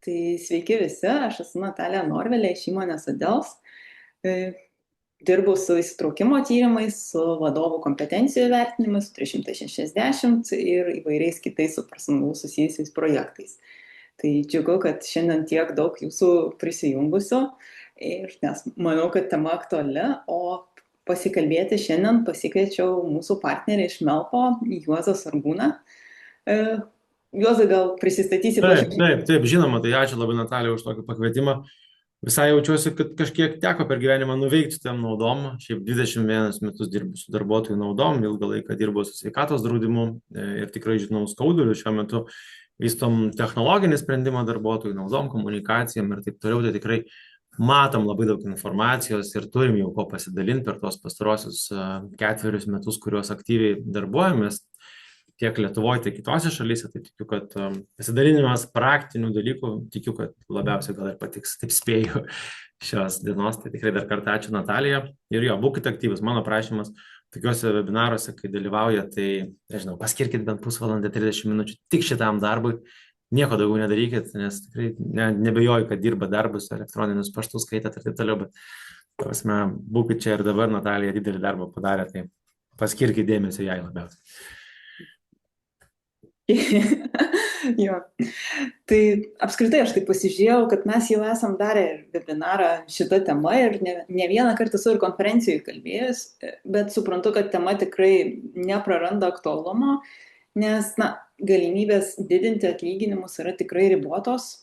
Tai sveiki visi, aš esu Natalija Norvelė iš įmonės Adels. E, Dirbu su įsitraukimo tyrimais, su vadovų kompetencijų vertinimais, su 360 ir įvairiais kitais su personalu susijusiais projektais. Tai džiugu, kad šiandien tiek daug jūsų prisijungusių, nes manau, kad tema aktuali, o pasikalbėti šiandien pasikviečiau mūsų partnerį iš Melpo, Juozą Sargūną. Juozai, gal prisistatysi plačiau? Taip, žinoma, tai ačiū labai Natalija už tokį pakvietimą. Visai jaučiuosi, kad kažkiek teko per gyvenimą nuveikti tam naudom. Šiaip 21 metus dirbu su darbuotojų naudom, ilgą laiką dirbu su sveikatos draudimu ir tikrai žinau skauduliu. Šiuo metu vystom technologinį sprendimą darbuotojų naudom, komunikacijom ir taip toliau. Tai tikrai matom labai daug informacijos ir turim jau ko pasidalinti per tos pastarosius 4 metus, kuriuos aktyviai darbuojamės tiek Lietuvoje, tiek kitose šalyse. Tai tikiu, kad pasidalinimas praktinių dalykų, tikiu, kad labiausiai gal ir patiks, taip spėju, šios dienos. Tai tikrai dar kartą ačiū Natalija. Ir jo, būkite aktyvus. Mano prašymas tokiuose webinaruose, kai dalyvauja, tai, nežinau, paskirkit bent pusvalandį, 30 minučių tik šitam darbui. Nieko daugiau nedarykit, nes tikrai nebejoju, kad dirba darbus, elektroninius paštus skaitat ir taip toliau, bet prasme, būkit čia ir dabar. Natalija didelį darbą padarė, tai paskirkit dėmesio jai labiausiai. Jo. Tai apskritai aš taip pasižiūrėjau, kad mes jau esam darę webinarą šitą temą ir ne vieną kartą esu ir konferencijoje kalbėjus, bet suprantu, kad tema tikrai nepraranda aktualumo, nes galimybės didinti atlyginimus yra tikrai ribotos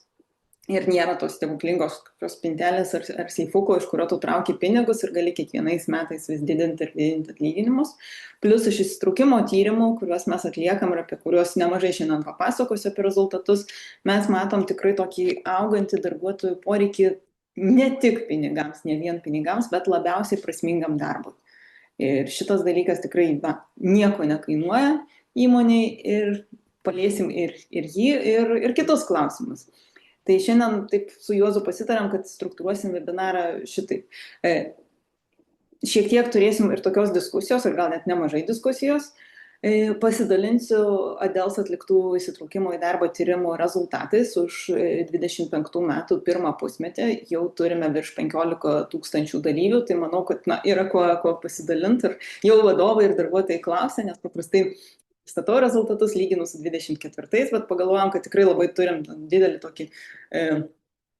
ir nėra tos stebuklingos spintelės ar seifuko, iš kurio tu trauki pinigus ir gali kiekvienais metais vis didinti ir didinti atlyginimus. Plius iš įsitraukimo tyrimų, kuriuos mes atliekam ir apie kuriuos nemažai šiandien papasakosiu apie rezultatus, mes matom tikrai tokį augantį darbuotojų poreikį ne tik pinigams, ne vien pinigams, bet labiausiai prasmingam darbui. Ir šitas dalykas tikrai nieko nekainuoja įmoniai ir paliesim ir jį, ir kitus klausimus. Tai šiandien taip su Juozu pasitarėm, kad struktūruosim webinarą šitaip. Šiek tiek turėsim ir tokios diskusijos, ir gal net nemažai diskusijos. Pasidalinsiu Adels atliktų įsitraukimo į darbą tyrimų rezultatais už 25 metų pirmą pusmetį. Jau turime virš 15 000 dalyvių, tai manau, kad yra ko pasidalinti. Ir jau vadovai ir darbuotojai klausia, nes paprastai statau rezultatus lyginus su 24, bet pagalvojom, kad tikrai labai turim didelį tokį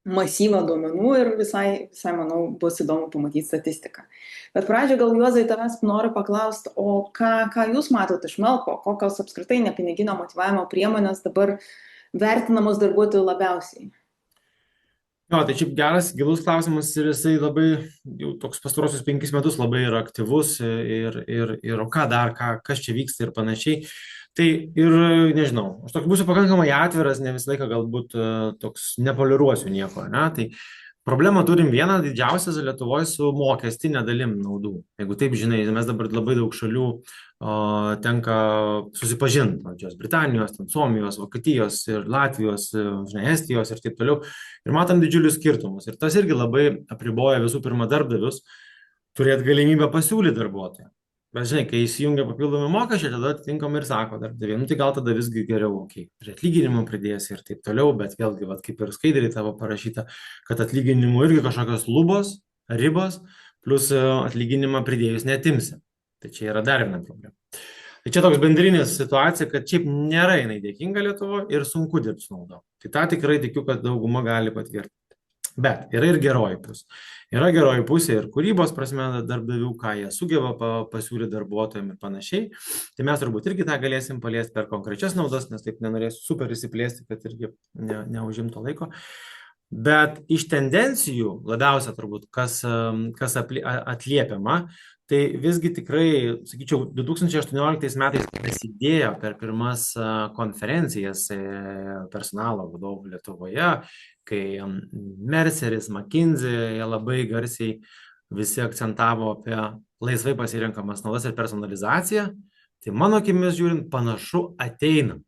masyvą duomenų ir visai, manau, bus įdomu pamatyti statistiką. Bet pradžioje gal Juozai tavęs noriu paklausti, o ką jūs matot iš Melpo, kokios apskritai nepiniginio motyvavimo priemonės dabar vertinamos darbuotojų labiausiai? Jo, tai čia geras, gilus klausimas ir jisai labai, jau toks pastarosius 5 metus labai yra aktyvus ir o ką dar, kas čia vyksta ir panašiai. Tai ir nežinau, aš toks būsiu pakankamai atviras, ne visą laiką galbūt toks nepoliruosiu nieko, ne? Tai problemą turim vieną didžiausią Lietuvoje su mokestinė dalim naudų. Jeigu taip žinai, mes dabar labai daug šalių tenka susipažinti, Didžiosios Britanijos, Suomijos, Vokietijos ir Latvijos, Estijos ir taip toliau. Ir matom didžiulius skirtumus. Ir tas irgi labai apriboja visų pirma darbdavius turėti galimybę pasiūlyti darbuotoją. Bet žinai, kai įsijungia papildomi mokesčiai, tada atitinkamai ir sako darbdaviai, tai gal tada visgi geriau, prie atlyginimų pridėsi ir taip toliau, bet vėlgi, kaip ir skaidriai tavo parašyta, kad atlyginimų irgi kažkokios lubos, ribos, plus atlyginimą pridėjus netimsi. Tai čia yra dar viena problema. Tai čia toks bendrinės situacija, kad šiaip nėra jinai dėkinga Lietuvoje ir sunku dirbti su naudom. Tai tą tikrai tikiu, kad dauguma gali patvirtinti. Bet yra ir geroji pusė. Yra geroji pusė ir kūrybos prasme darbdavių, ką jie sugeba pasiūlyti darbuotojams ir panašiai. Tai mes turbūt irgi tą galėsim paliesti per konkrečias naudas, nes taip nenorėsiu super įsiplėsti, kad irgi neužimto laiko. Bet iš tendencijų labiausia turbūt, kas atliepiama, tai visgi tikrai, sakyčiau, 2018 metais prasidėjo per pirmas konferencijas personalo vadovų Lietuvoje, kai Merceris, McKinsey, jie labai garsiai visi akcentavo apie laisvai pasirenkamas naudas ir personalizaciją. Tai mano akimis žiūrint, panašu ateina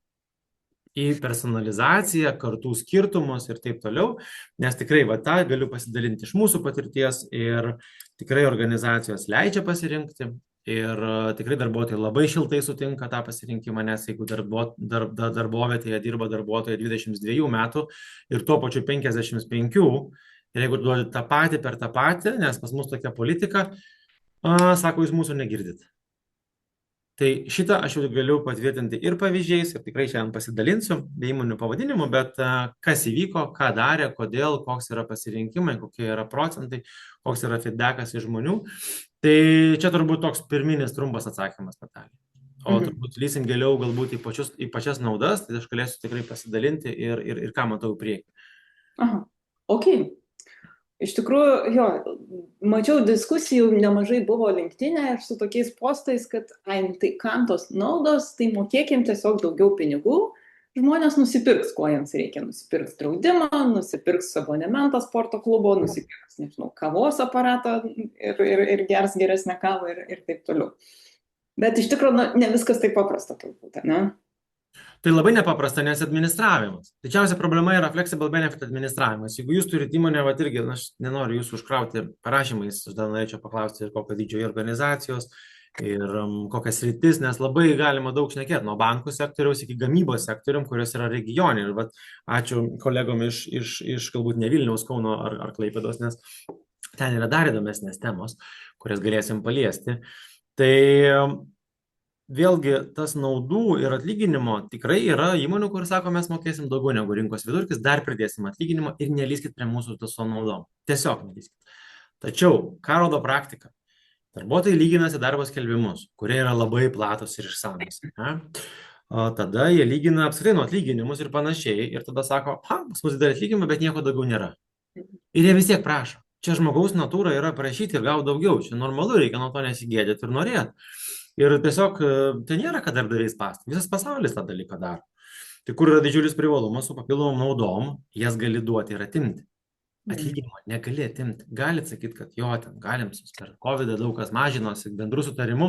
į personalizaciją, kartų skirtumus ir taip toliau, nes tikrai tą galiu pasidalinti iš mūsų patirties ir tikrai organizacijos leidžia pasirinkti Ir tikrai darbuotojai labai šiltai sutinka tą pasirinkimą, nes jeigu darbovietėje dirba darbuotojai 22 metų ir tuo pačiu 55, ir jeigu duodi tą patį per tą patį, nes pas mus tokia politika, sako, jūs mūsų negirdit. Tai šitą aš jau galiu patvirtinti ir pavyzdžiais, ir tikrai šiandien pasidalinsiu be įmonių pavadinimų, bet kas įvyko, ką darė, kodėl, koks yra pasirinkimai, kokie yra procentai, koks yra feedbackas iš žmonių. Tai čia turbūt toks pirminis trumpas atsakymas, Natalija. O turbūt lysim giliau galbūt į pačias naudas, tai aš galėsiu tikrai pasidalinti ir ką matau į priekį. Aha, ok. Iš tikrųjų, jo, mačiau diskusijų nemažai buvo LinkedIn'e ir su tokiais postais, kad tai kam tos naudos, tai mokėkim tiesiog daugiau pinigų, žmonės nusipirks, ko jiems reikia, nusipirks draudimą, nusipirks abonementą sporto klubo, nusipirks, nežinau, kavos aparatą ir gers geresnę kavą ir taip toliau. Bet iš tikrųjų, ne viskas taip paprasta turbūt, ne? Tai labai nepaprasta, nes administravimas. Didžiausia problema yra flexible benefit administravimas. Jeigu jūs turite įmonę, va irgi, aš nenoriu jūsų užkrauti parašymais, aš dar norėčiau paklausti ir kokio dydžio organizacijos ir kokias rytis, nes labai galima daug šnekėti, nuo bankų sektoriaus iki gamybos sektorium, kurios yra regionai. Ir ačiū kolegom iš galbūt ne Vilniaus, Kauno ar Klaipėdos, nes ten yra dar įdomesnės temos, kurias galėsim paliesti. Tai vėlgi tas naudų ir atlyginimo tikrai yra įmonių, kur sako, mes mokėsim daugiau negu rinkos vidurkis, dar pridėsim atlyginimo ir nelyskit prie mūsų su naudom. Tiesiog nelyskit. Tačiau, ką rodo praktika? Darbuotojai lyginasi darbo skelbimus, kurie yra labai platus ir išsamus. Tada jie lygina apskritai nuo atlyginimus ir panašiai ir tada sako, pas mus didelį atlyginimą, bet nieko daugiau nėra. Ir jie vis tiek prašo. Čia žmogaus natūra yra prašyti ir gauti daugiau. Čia normalu, reikia nuo to nesigėdėti ir norėti. Ir tiesiog tai nėra, kad darbdaviai spąstų. Visas pasaulis tą dalyką daro. Tai kur yra didžiulis privalumas su papildomom naudom, jas gali duoti ir atimti. Atlyginimo negali atimti. Galit sakyti, kad jo, ten galim per COVID daug kas mažinosi bendrų sutarimų,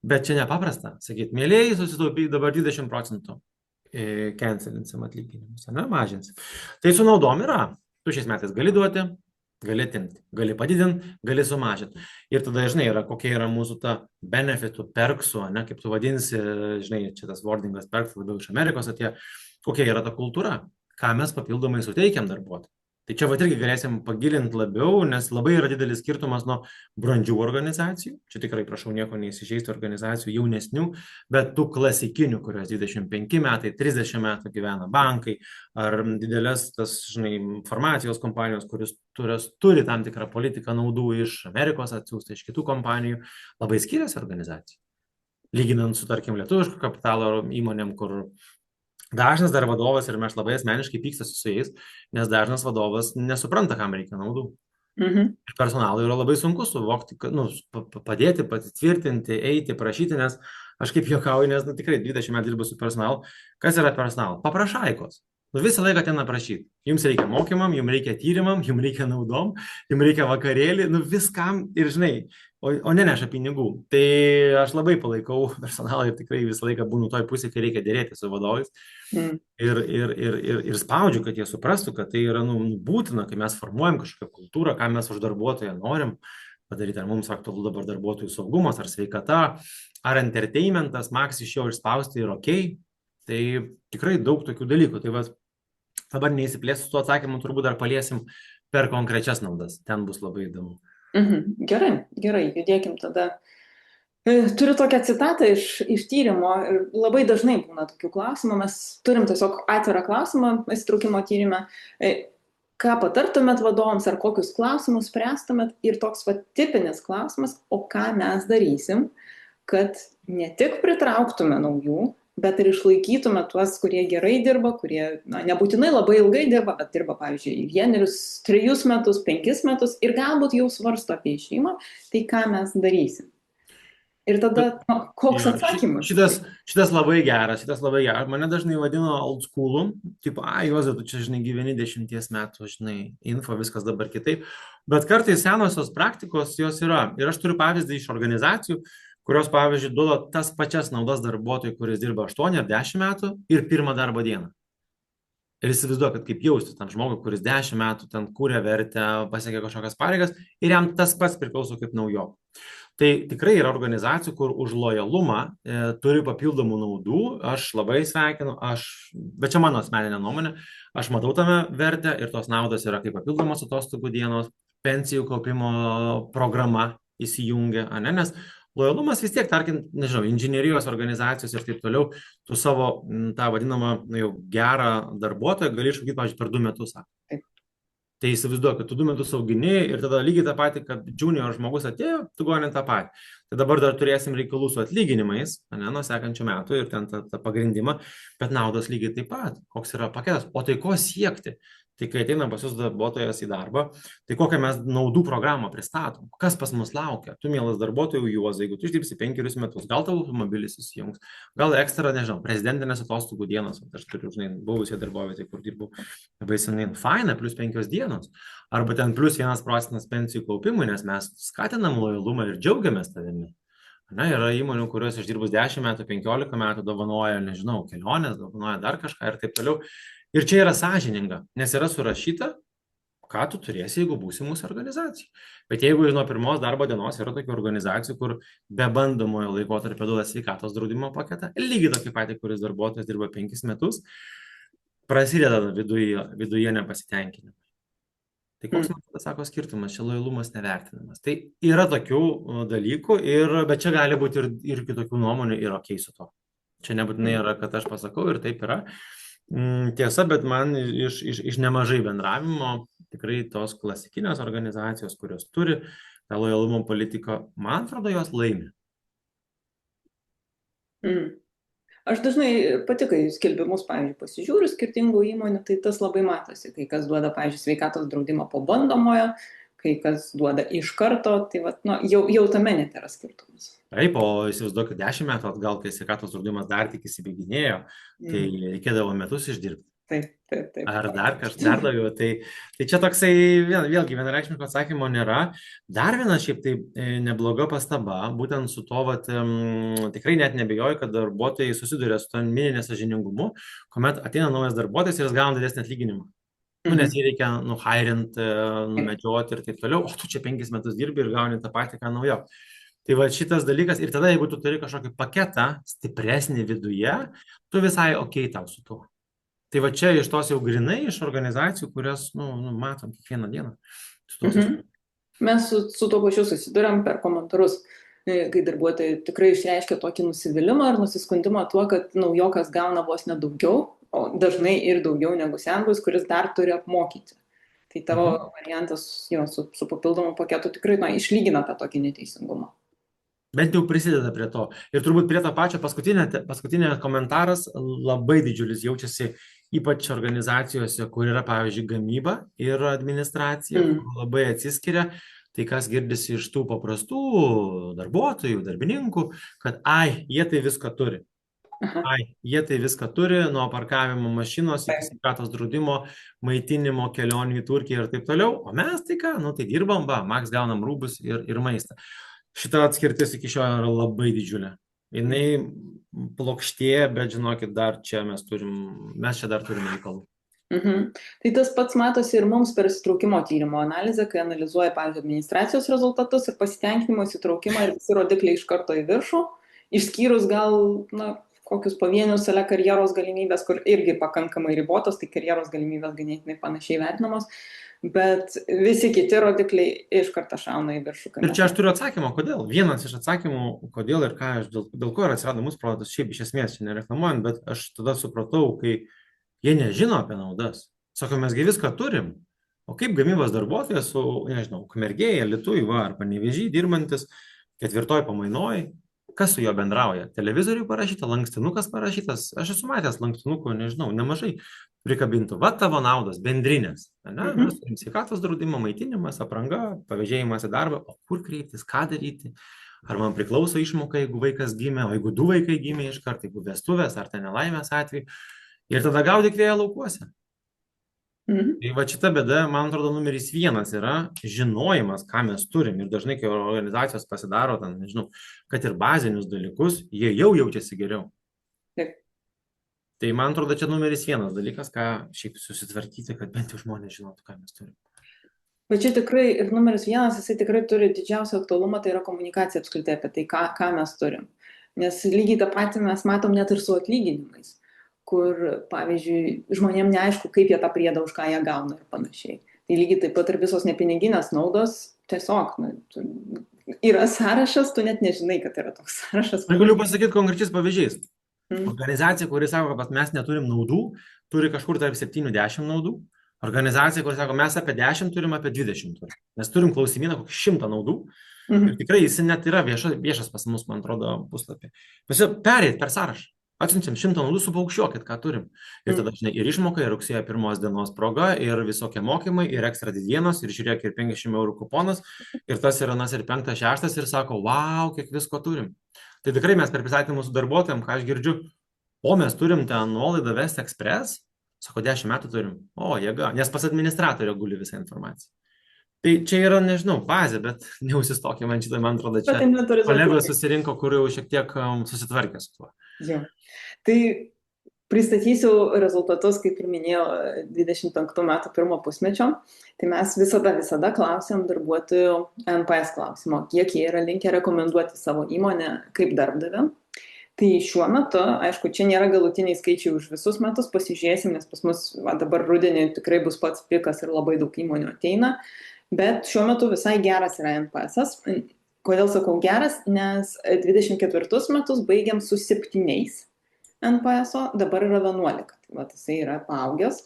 bet čia nepaprasta. Sakyt, mėlėjai susitaupyk dabar 20% cancelinsim atlyginimus, ne, mažinsim. Tai su naudom yra. Tu šiais metais gali duoti, gali atimti, gali padidinti, gali sumažinti. Ir tada, žinai, kokia yra mūsų ta benefitų, perksų, ne, kaip tu vadinsi, žinai, čia tas wordingas perks labiau iš Amerikos atėjo, kokia yra ta kultūra, ką mes papildomai suteikiam darbuotojui. Tai čia irgi galėsim pagilinti labiau, nes labai yra didelis skirtumas nuo brandžių organizacijų, čia tikrai prašau nieko neįsižeisti organizacijų jaunesnių, bet tų klasikinių, kurios 25 metai, 30 metų gyvena bankai, ar didelės tas, žinai, informacijos kompanijos, kurios turi tam tikrą politiką naudų iš Amerikos atsiųstą, iš kitų kompanijų, labai skiriasi organizacijų. Lyginant su, tarkim, lietuviško kapitalo įmonėm, kur dažnas dar vadovas, ir aš labai asmeniškai pykstasi su jais, nes dažnas vadovas nesupranta, kam reikia naudų. Ir personalui yra labai sunku suvokti, padėti, patvirtinti, eiti, prašyti, nes aš kaip juokauju, nes tikrai 20 metų dirbu su personalu. Kas yra personalas? Paprašaikos. Visą laiką ten aprašyti. Jums reikia mokymam, jums reikia tyrimam, jums reikia naudom, jums reikia vakarėlį, viskam ir, žinai, o neneša pinigų. Tai aš labai palaikau personalą ir tikrai visą laiką būnu toj pusėje, kai reikia dėrėti su vadovais. Ir spaudžiu, kad jie suprastų, kad tai yra būtina, kai mes formuojam kažkokią kultūrą, ką mes už darbuotoją norim padaryti. Ar mums aktualu dabar darbuotojų saugumas, ar sveikata, ar entertainmentas, maks iš jo išspausti ir ok. Tai tikrai daug tokių dalykų. Tai dabar neįsiplėsiu su tuo atsakymu, turbūt dar paliesim per konkrečias naudas. Ten bus labai įdomu. Gerai, judėkim tada. Turiu tokią citatą iš tyrimo ir labai dažnai būna tokių klausimų. Mes turim tiesiog atvirą klausimą įsitraukimo tyrime. Ką patartumėt vadovams ar kokius klausimus spręstumėt? Ir toks tipinis klausimas, o ką mes darysim, kad ne tik pritrauktume naujų, bet ir išlaikytume tuos, kurie gerai dirba, kurie nebūtinai labai ilgai dirba, bet dirba, pavyzdžiui, 1, 3 metus, 5 metus ir galbūt jau svarsto apie išėjimą, tai ką mes darysim. Ir tada, koks atsakymas? Šitas labai geras, Mane dažnai vadino old school'u, tipo, Juozai, tu čia, žinai, gyveni 10 metų, žinai, info, viskas dabar kitaip. Bet kartais senosios praktikos jos yra. Ir aš turiu pavyzdį iš organizacijų, kurios, pavyzdžiui, duoda tas pačias naudas darbuotojui, kuris dirba 8 ar 10 metų ir pirmą darbo dieną. Ir įsivaizduoju, kad kaip jausti tam žmogui, kuris 10 metų ten kūrė vertę, pasiekė kažkokias pareigas ir jam tas pats priklauso kaip naujo. Tai tikrai yra organizacijų, kur už lojalumą turi papildomų naudų. Aš labai sveikinu, bet čia mano asmeninė nuomonė, aš matau tame vertę ir tos naudos yra kaip papildomos atostogų dienos, pensijų kaupimo programa įsijungia, ane, nes lojalumas vis tiek, tarkim, nežinau, inžinierijos organizacijos ir taip toliau, tu savo tą vadinamą jau gerą darbuotoją gali išlaikyti, pavyzdžiui, per 2 metus. Tai įsivaizduok, kad tu 2 metus augini ir tada lygiai tą patį, kad junior žmogus atėjo, tu gauni tą patį. Tai dabar dar turėsim reikalų su atlyginimais, ane, nuo sekančių metų ir ten tą pagrindimą, bet naudos lygiai taip pat. Koks yra paketas? O tai ko siekti? Tai kai ateina pas jūs darbuotojas į darbą, tai kokią mes naudų programą pristatom? Kas pas mus laukia? Tu, mielas darbuotojų Juozai, jeigu tu išdirbsi 5 metus, gal tavo automobilis įsijungs, gal ekstra, nežinau, prezidentinės atostogų dienos, aš turiu, žinai, buvusią darbovietę, kur dirbau labai senai, faina, +5 dienos, arba ten +1% pensijų kaupimui, nes mes skatinam lojalumą ir džiaugiamės tavimi. Na, yra įmonių, kurios išdirbus 10 metų, 15 metų dovanoja, nežinau, kelionės, dovanoja dar kažką ir taip toliau. Ir čia yra sąžininga, nes yra surašyta, ką tu turėsi, jeigu būsi mūsų organizacija. Bet jeigu nuo pirmos darbo dienos yra tokių organizacijų, kur be bandomojo laikotarpio duoda sveikatos draudimo paketą, lygiai tokį patį, kuris darbuotojas dirba 5 metus, prasideda viduje nepasitenkinimai. Tai koks man tada sako skirtumas, čia lojalumas nevertinamas. Tai yra tokių dalykų, bet čia gali būti ir kitokių nuomonių ir okei su to. Čia nebūtinai yra, kad aš pasakau ir taip yra. Tiesa, bet man iš nemažai bendravimo tikrai tos klasikinės organizacijos, kurios turi tą lojalumo politiką, man atrodo, jos laimi. Aš dažnai pati, kai skelbimus, pavyzdžiui, pasižiūriu skirtingų įmonių, tai tas labai matosi, kai kas duoda, pavyzdžiui, sveikatos draudimą po bandomojo, kai kas duoda iš karto, tai vat, jau tame net yra skirtumas. Taip, o įsivaizduoju, kad 10 metų atgal, kai sveikatos draudimas dar tik įsibėginėjo, tai reikėdavo metus išdirbti. Taip. Ar dar daugiau. Tai čia toksai, vėlgi, vienareikšmiško atsakymo nėra. Dar viena šiaip tai nebloga pastaba, būtent su to, tikrai net nebejoju, kad darbuotojai susiduria su to mini nesąžiningumu, kuomet ateina naujas darbuotojas ir jis gauna didesnį atlyginimą. Nes jį reikia nuhairint, numedžioti ir taip toliau, o tu čia 5 metus dirbi ir gauni tą patį, ką naujo. Tai va šitas dalykas, ir tada, jeigu tu turi kažkokį paketą stipresnį viduje, tu visai okei tau su tuo. Tai va čia iš tos jau grinai iš organizacijų, kurias matom kiekvieną dieną. Mes su tuo pačiu susiduriam per komentarus, kai darbuotojai tikrai išreiškia tokį nusivylimą ar nusiskundimą tuo, kad naujokas gauna vos nedaugiau, o dažnai ir daugiau negu senbus, kuris dar turi apmokyti. Tai tavo variantas su papildomu paketu tikrai išlygina tą tokį neteisingumą. Bent jau prisideda prie to. Ir turbūt prie to pačio paskutinė komentaras labai didžiulis jaučiasi, ypač organizacijose, kur yra, pavyzdžiui, gamyba ir administracija, kur labai atsiskiria. Tai kas girdisi iš tų paprastų darbuotojų, darbininkų, kad jie tai viską turi. Jie tai viską turi, nuo parkavimo mašinos iki sveikatos draudimo, maitinimo, kelionių į Turkiją ir taip toliau. O mes tai ką, tai dirbam, maks gaunam rūbus ir maistą. Šita atskirtis iki šio yra labai didžiulė. Jinai plokštėja, bet žinokit, mes čia dar turime reikalų. Tai tas pats matosi ir mums per įsitraukimo tyrimo analizę, kai analizuoja, pavyzdžiui, administracijos rezultatus ir pasitenkinimo įsitraukimą ir visi rodikliai iš karto į viršų, išskyrus gal, kokius pavienius karjeros galimybės, kur irgi pakankamai ribotos, tai karjeros galimybės ganėtinai panašiai vertinamos, bet visi kiti rodikliai iš karto šauna į viršų. Ir čia aš turiu atsakymą, kodėl. Vienas iš atsakymų, kodėl ir dėl ko ir atsirado mūsų produktas, šiaip iš esmės čia nereklamuojant, bet aš tada supratau, kai jie nežino apie naudas. Sako, mesgi viską turim. O kaip gamybos darbuotojas su, nežinau, Ukmergėje, Alytuj, ar Panevėžy dirbantis 4 pamainoj, kas su juo bendrauja? Televizoriui parašyta, lankstinukas parašytas. Aš esu matęs lankstinukų, nežinau, nemažai prikabintų. Va tavo naudos, bendrinės. Mes turim sveikatos draudimą, maitinimas, apranga, pavėžėjimas į darbą. O kur kreiptis, ką daryti? Ar man priklauso išmoka, jeigu vaikas gimė, o jeigu 2 vaikai gimė iš karto, jeigu vestuvės ar ten nelaimės atveju. Ir tada gaudyk vėją laukuose. Tai va šita bėda, man atrodo, numeris 1 yra žinojimas, ką mes turim. Ir dažnai, kai organizacijos pasidaro, nežinau, kad ir bazinius dalykus, jie jau jaučiasi geriau. Taip. Tai man atrodo, čia numeris 1 dalykas, ką šiaip susitvarkyti, kad bent jau žmonės žinotų, ką mes turim. Bet čia tikrai ir numeris vienas, jisai tikrai turi didžiausią aktualumą, tai yra komunikacija apskritai apie tai, ką mes turim. Nes lygiai tą patį mes matom net ir su atlyginimais, kur, pavyzdžiui, žmonėm neaišku, kaip jie tą priedą už ką jie gauna ir panašiai. Tai lygiai taip pat ir visos nepiniginės naudos, tiesiog, yra sąrašas, tu net nežinai, kad yra toks sąrašas. Aš galiu pasakyti konkrečiais pavyzdžiais. Mm. Organizacija, kuri sako, kad mes neturim naudų, turi kažkur tarp 7-10 naudų. Organizacija, kuri sako, mes apie 10 turim, apie 20 turim. Mes turim klausimyną kokį 100 naudų. Ir tikrai jis net yra viešas pas mus, man atrodo, puslapį. Tiesiog pereit per sąrašą. Atsiunčiam 100 naudų, supaukščiuokit, ką turim. Ir tada, žinai, ir išmoka, ir rugsėjo 1 dienos proga, ir visokie mokymai, ir ekstra didienos, ir žiūrėk, ir 50 eurų kuponas, ir tas ir anas, ir 5, 6, ir sako, wow, kiek visko turim. Tai tikrai mes per pristatymą mūsų darbuotojams, ką aš girdžiu, o mes turim ten nuolaidą West Express, sako, 10 metų turim, o jėga, nes pas administratorę guli visą informaciją. Tai čia yra, nežinau, bazė, bet neužsistokė man šitą, man atrodo, čia kolegos susirinko, kur jau šiek tiek susitvarkė su tuo. Jo. Tai pristatysiu rezultatus, kaip ir minėjau, 25 metų pirmo pusmečio. Tai mes visada klausiam darbuotojų NPS klausimo, kiek jie yra linkę rekomenduoti savo įmonę kaip darbdavę. Tai šiuo metu, aišku, čia nėra galutiniai skaičiai už visus metus, pasižiūrėsim, nes pas mus dabar rudenį tikrai bus pats pikas ir labai daug įmonių ateina. Bet šiuo metu visai geras yra NPS-as. Kodėl sakau geras? Nes 24 metus baigiam su 7 NPS-o, dabar yra 11. Tai jisai yra paaugęs.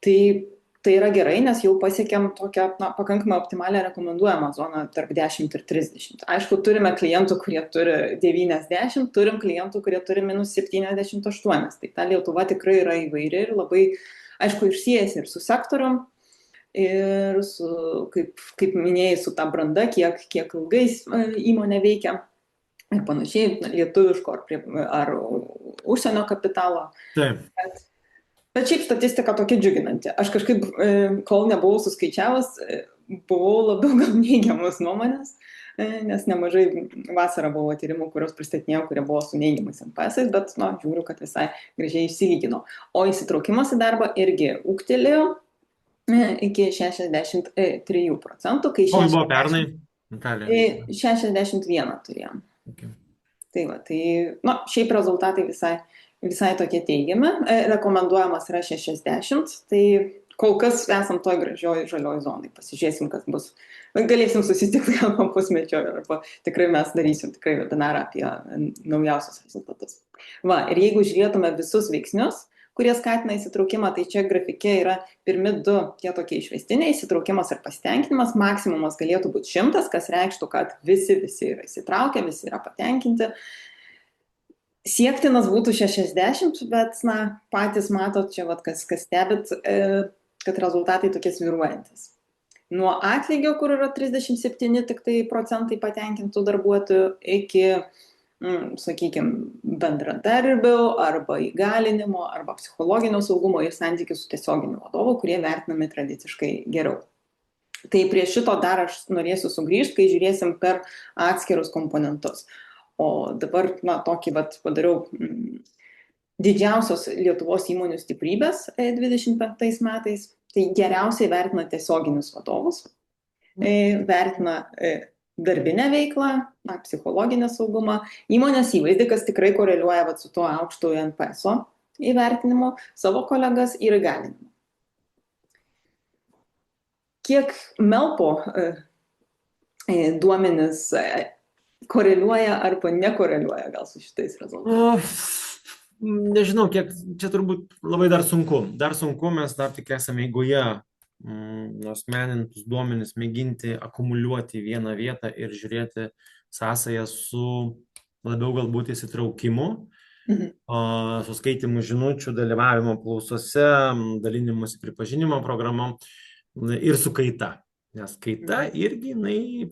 Tai yra gerai, nes jau pasiekėm tokią pakankamai optimalią rekomenduojamą zoną tarp 10 ir 30. Aišku, turime klientų, kurie turi 90, turim klientų, kurie turi -78. Tai ta Lietuva tikrai yra įvairi ir labai, aišku, išsiejasi ir su sektorium. Ir su, kaip minėjai, su ta branda, kiek ilgai įmonė veikia ir panašiai, lietuviško ar užsienio kapitalo. Taip. Bet šiaip statistika tokia džiuginanti. Aš kažkaip, kol nebuvau suskaičiavus, buvau labiau gal neigiamas nuomonės, nes nemažai vasarą buvo tyrimų, kurios pristatinėjau, kurie buvo su neigiamais NPS-ais, bet žiūriu, kad visai gražiai išsilygino. O įsitraukimas į darbą irgi ūgtelėjo iki 63%, kai O buvo pernai? 61 turėjom. Okay. Tai šiaip rezultatai visai tokie teigiami. Rekomenduojamas yra 60, tai kol kas esam toj gražioj žalioj zonai. Pasižiūrėsim, kas bus. Galėsim susitikti gal po pusmečio, arba tikrai mes darysim tikrai webinarą apie naujausius rezultatus. Ir jeigu žiūrėtume visus veiksnius, kurie skatina įsitraukimą, tai čia grafike yra pirmi 2 tie tokie išvestiniai, įsitraukimas ir pasitenkinimas, maksimumas galėtų būti 100, kas reikštų, kad visi yra įsitraukę, visi yra patenkinti. Siektinas būtų 60, bet patys matot čia, kas stebit, kad rezultatai tokie svyruojantis. Nuo atlygio, kur yra 37 tik tai procentai patenkintų darbuotojų, iki sakykime, bendradarbių arba įgalinimo, arba psichologinio saugumo ir santykių su tiesioginiu vadovu, kurie vertinami tradiciškai geriau. Tai prie šito dar aš norėsiu sugrįžti, kai žiūrėsim per atskirus komponentus. O dabar, tokį padariau didžiausios Lietuvos įmonių stiprybės 25 metais. Tai geriausiai vertina tiesioginius vadovus, vertina darbinę veiklą, psichologinę saugumą, įmonės įvaizdį, kas tikrai koreliuoja su tuo aukštu NPS-o įvertinimu, savo kolegas ir įgalinimu. Kiek Melpo duomenis koreliuoja arba nekoreliuoja gal su šitais rezultatais? Nežinau, kiek čia turbūt labai dar sunku. Mes dar tik esame eigoje asmenintus duomenis mėginti akumuliuoti į vieną vietą ir žiūrėti sąsają su labiau galbūt įsitraukimu, su skaitimu žinučių, dalyvavimo klausose, dalinimusi pripažinimo programom ir su kaita. Nes kaita irgi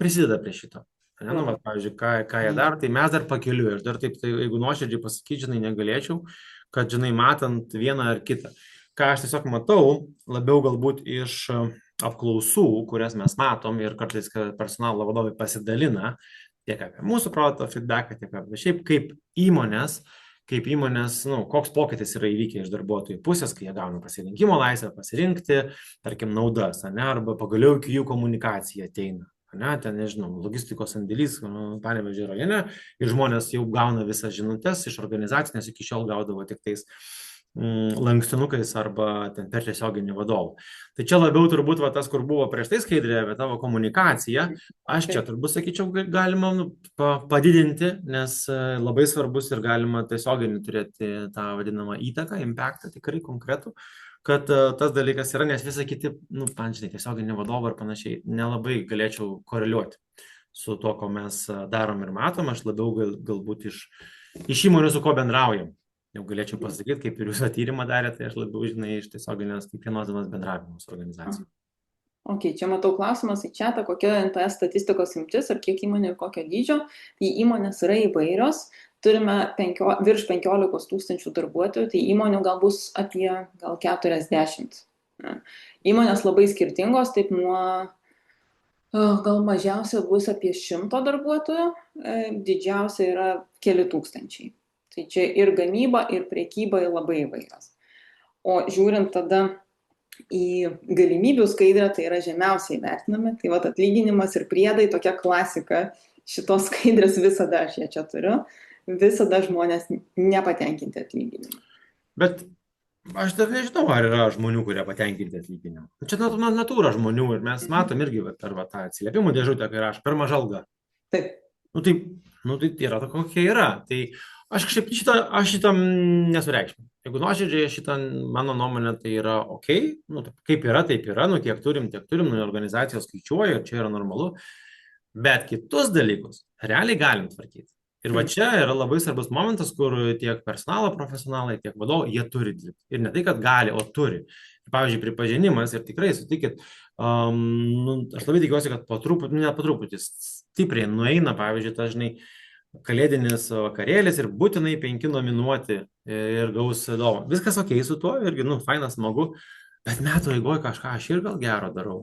prisideda prie šito. Pavyzdžiui, ką jie daro, tai mes dar pakeliu. Aš dar taip, jeigu nuoširdžiai pasakyti, negalėčiau, kad, matant vieną ar kitą. Ką aš tiesiog matau, labiau galbūt iš apklausų, kurias mes matom ir kartais personalo vadovai pasidalina, tiek apie mūsų produkto feedbacką, tiek apie šiaip kaip įmonės kaip įmonės, koks pokytis yra įvykę iš darbuotojų pusės, kai jie gauna pasirinkimo laisvę pasirinkti, tarkim, naudas, ne, arba pagaliau iki jų komunikacija ateina. Ne, ten, nežinau, logistikos sandėlys Panevėžio rajone ir žmonės jau gauna visas žinutes iš organizacijos, nes iki šiol gaudavo tik tais lankstinukais arba ten per tiesioginį vadovą. Tai čia labiau turbūt tas, kur buvo prieš tai skaidrė apie tavo komunikaciją, aš čia turbūt sakyčiau, galima padidinti, nes labai svarbus ir galima tiesioginį turėti tą vadinamą įtaką, impactą tikrai konkretų, kad tas dalykas yra, nes visai kiti, žinai, tiesioginį vadovą ir panašiai, nelabai galėčiau koreliuoti su to, ko mes darom ir matom, aš labiau galbūt iš įmonių, su ko bendraujam. Jau galėčiau pasakyti, kaip ir jūsų tyrimą darėte, tai aš labiau, žinai, iš tiesioginės kiekvienos dienos bendravimo su organizacija. Ok, čia matau klausimas į chatą, kokia NPS statistikos imtis ir kiek įmonė ir kokio dydžio. Tai įmonės yra įvairios, turime virš 15 tūkstančių darbuotojų, tai įmonių gal bus apie gal 40. Įmonės labai skirtingos, taip nuo gal mažiausia bus apie 100 darbuotojų, didžiausia yra keli tūkstančiai. Tai čia ir gamyba, ir prekyba labai įvairios. O žiūrint tada į galimybių skaidrę, tai yra žemiausiai vertinami. Tai atlyginimas ir priedai, tokia klasika, šitos skaidrės visada aš ją čia turiu, visada žmonės nepatenkinti atlyginimu. Bet aš dar nežinau, ar yra žmonių, kurie patenkinti atlyginimu. Čia natūra žmonių ir mes matom irgi per tą atsiliepimų dėžutę, kai rašo per mažą algą. Taip. Tai yra to, kokia yra. Tai aš šitam nesureikšminu. Jeigu nuoširdžiai šitą mano nuomonę, tai yra ok, kaip yra, taip yra, kiek turim, organizacijos skaičiuoja ir čia yra normalu, bet kitus dalykus realiai galim tvarkyti. Ir va čia yra labai svarbus momentas, kur tiek personalo profesionalai, tiek vadovai, jie turi dirbti. Ir ne tai, kad gali, o turi. Pavyzdžiui, pripažinimas ir tikrai sutikit, aš labai tikiuosi, kad po truputį stipriai nueina, pavyzdžiui, dažnai kalėdinis vakarėlis ir būtinai 5 nominuoti ir gaus dovaną. Viskas ok su tuo, irgi, fainas, smagu, bet metų eigoje kažką aš ir gal gero darau.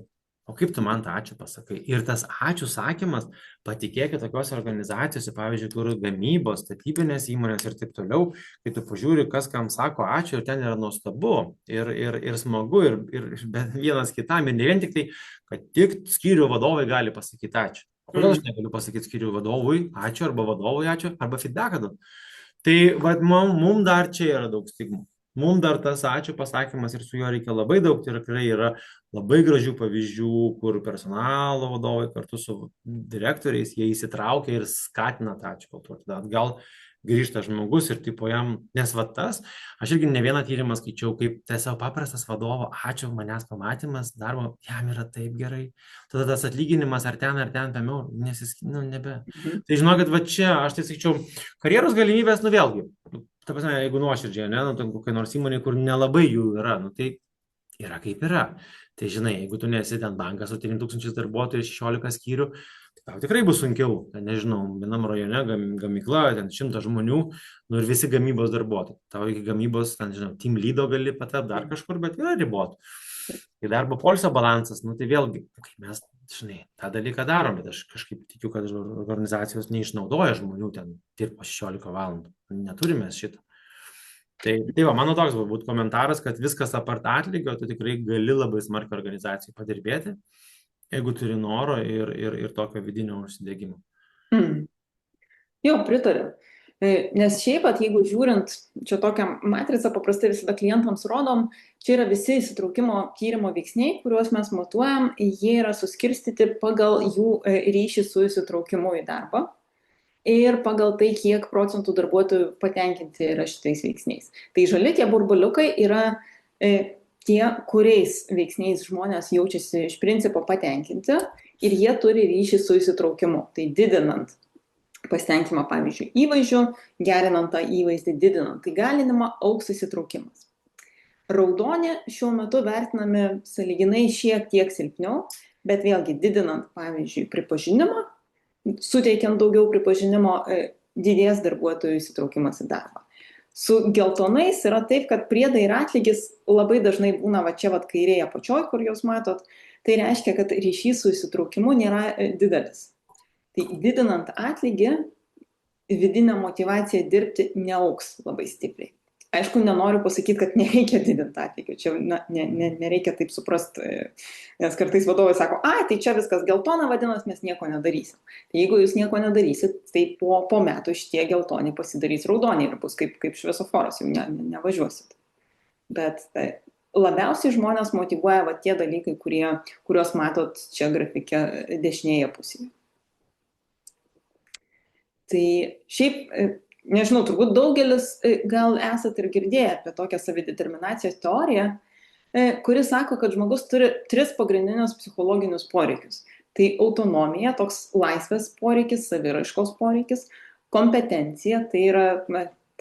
O kaip tu man tą ačiū pasakai? Ir tas ačiū sakymas, patikėkit tokios organizacijose, pavyzdžiui, kur gamybos, statybinės įmonės ir taip toliau, kai tu pažiūri, kas kam sako ačiū ir ten yra nuostabu ir smagu ir vienas kitam ir ne vien tik tai, kad tik skyrių vadovai gali pasakyti ačiū. O kodėl aš negaliu pasakyti skyrių vadovui ačiū arba vadovui ačiū arba feedbacką duoti? Tai mums dar čia yra daug stigmų. Mums dar tas ačiū pasakymas ir su juo reikia labai daug, tai tikrai yra labai gražių pavyzdžių, kur personalo vadovai kartu su direktoriais jie įsitraukia ir skatina tą ačiū kultūrą. Tada atgal grįžta žmogus ir tipo jam, nes aš irgi ne vieną tyrimą skaičiau, kaip tiesiog paprastas vadovo ačiū manęs pamatymas darbo, jam yra taip gerai. Tada tas atlyginimas ar ten pėmiau, nebe. Tai žinokit, va čia, aš tai sakyčiau, karjeros galimybės, vėlgi, ta prasme, jeigu nuoširdžiai, ten kokia nors įmonė, kur nelabai jų yra, tai yra kaip yra. Tai žinai, jeigu tu nesi ten bankas su 3000 darbuotojų ir 16 skyrių, tai tau tikrai bus sunkiau. Nežinau, vienam rajone gamykla, ten 100 žmonių, ir visi gamybos darbuotojai. Tau iki gamybos, ten, žinau, team leado gali patapti dar kažkur, bet yra ribotų. Tai darbo poilsio balansas, tai vėlgi, mes, žinai, tą dalyką darom, bet aš kažkaip tikiu, kad organizacijos neišnaudoja žmonių ten dirbo 16 valandų. Neturime šitą. Tai va, mano toks būtų komentaras, kad viskas apart atlygio, tu tikrai gali labai smarkiai organizacijai padirbėti, jeigu turi noro ir tokio vidinio užsidėgymo. Jo, pritariu. Nes šiaip, jeigu žiūrint, čia tokią matricą paprastai visada klientams rodom, čia yra visi įsitraukimo tyrimo veiksniai, kuriuos mes matuojam, jie yra suskirstyti pagal jų ryšį su įsitraukimu į darbą ir pagal tai, kiek procentų darbuotojų patenkinti yra šitais veiksniais. Tai žali tie burbuliukai yra tie, kuriais veiksniais žmonės jaučiasi iš principo patenkinti ir jie turi ryšį su įsitraukimu. Tai didinant pasitenkinimą, pavyzdžiui, įvaizdžių, gerinant tą įvaizdį, didinant įgalinimą, augs įsitraukimas. Raudoni šiuo metu vertinami sąlyginai šiek tiek silpniau, bet vėlgi didinant, pavyzdžiui, pripažinimą, suteikiant daugiau pripažinimo, didės darbuotojų įsitraukimas į darbą. Su geltonais yra taip, kad priedai ir atlygis labai dažnai būna čia kairėje apačioj, kur jūs matot, tai reiškia, kad ryšys su įsitraukimu nėra didelis. Tai didinant atlygį, vidinė motyvacija dirbti neauks labai stipriai. Aišku, nenoriu pasakyti, kad nereikia didinti atlygio, čia nereikia taip suprasti, nes kartais vadovai sako, tai čia viskas geltona vadinasi, mes nieko nedarysim. Tai jeigu jūs nieko nedarysit, tai po metų šitie geltoni pasidarys raudoniai ir bus kaip šviesoforas, jau nevažiuosit. Bet labiausiai žmonės motyvuoja tie dalykai, kuriuos matot čia grafike dešinėje pusėje. Tai šiaip, nežinau, turbūt daugelis gal esat ir girdėję apie tokią savideterminacijos teoriją, kuri sako, kad žmogus turi 3 pagrindinius psichologinius poreikius. Tai autonomija, toks laisvės poreikis, saviraiškos poreikis, kompetencija, tai yra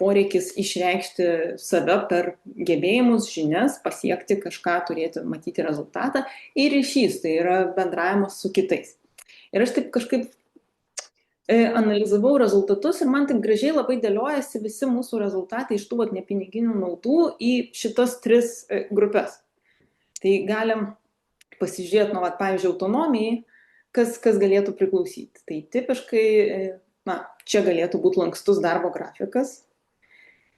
poreikis išreikšti save per gebėjimus, žinias, pasiekti kažką, turėti, matyti rezultatą, ir ryšys, tai yra bendravimas su kitais. Ir aš taip kažkaip analizavau rezultatus ir man taip gražiai labai dėliojasi visi mūsų rezultatai iš tų nepiniginių naudų į šitas 3 grupės. Tai galim pasižiūrėti, pavyzdžiui, autonomijai, kas galėtų priklausyti. Tai tipiškai, čia galėtų būti lankstus darbo grafikas,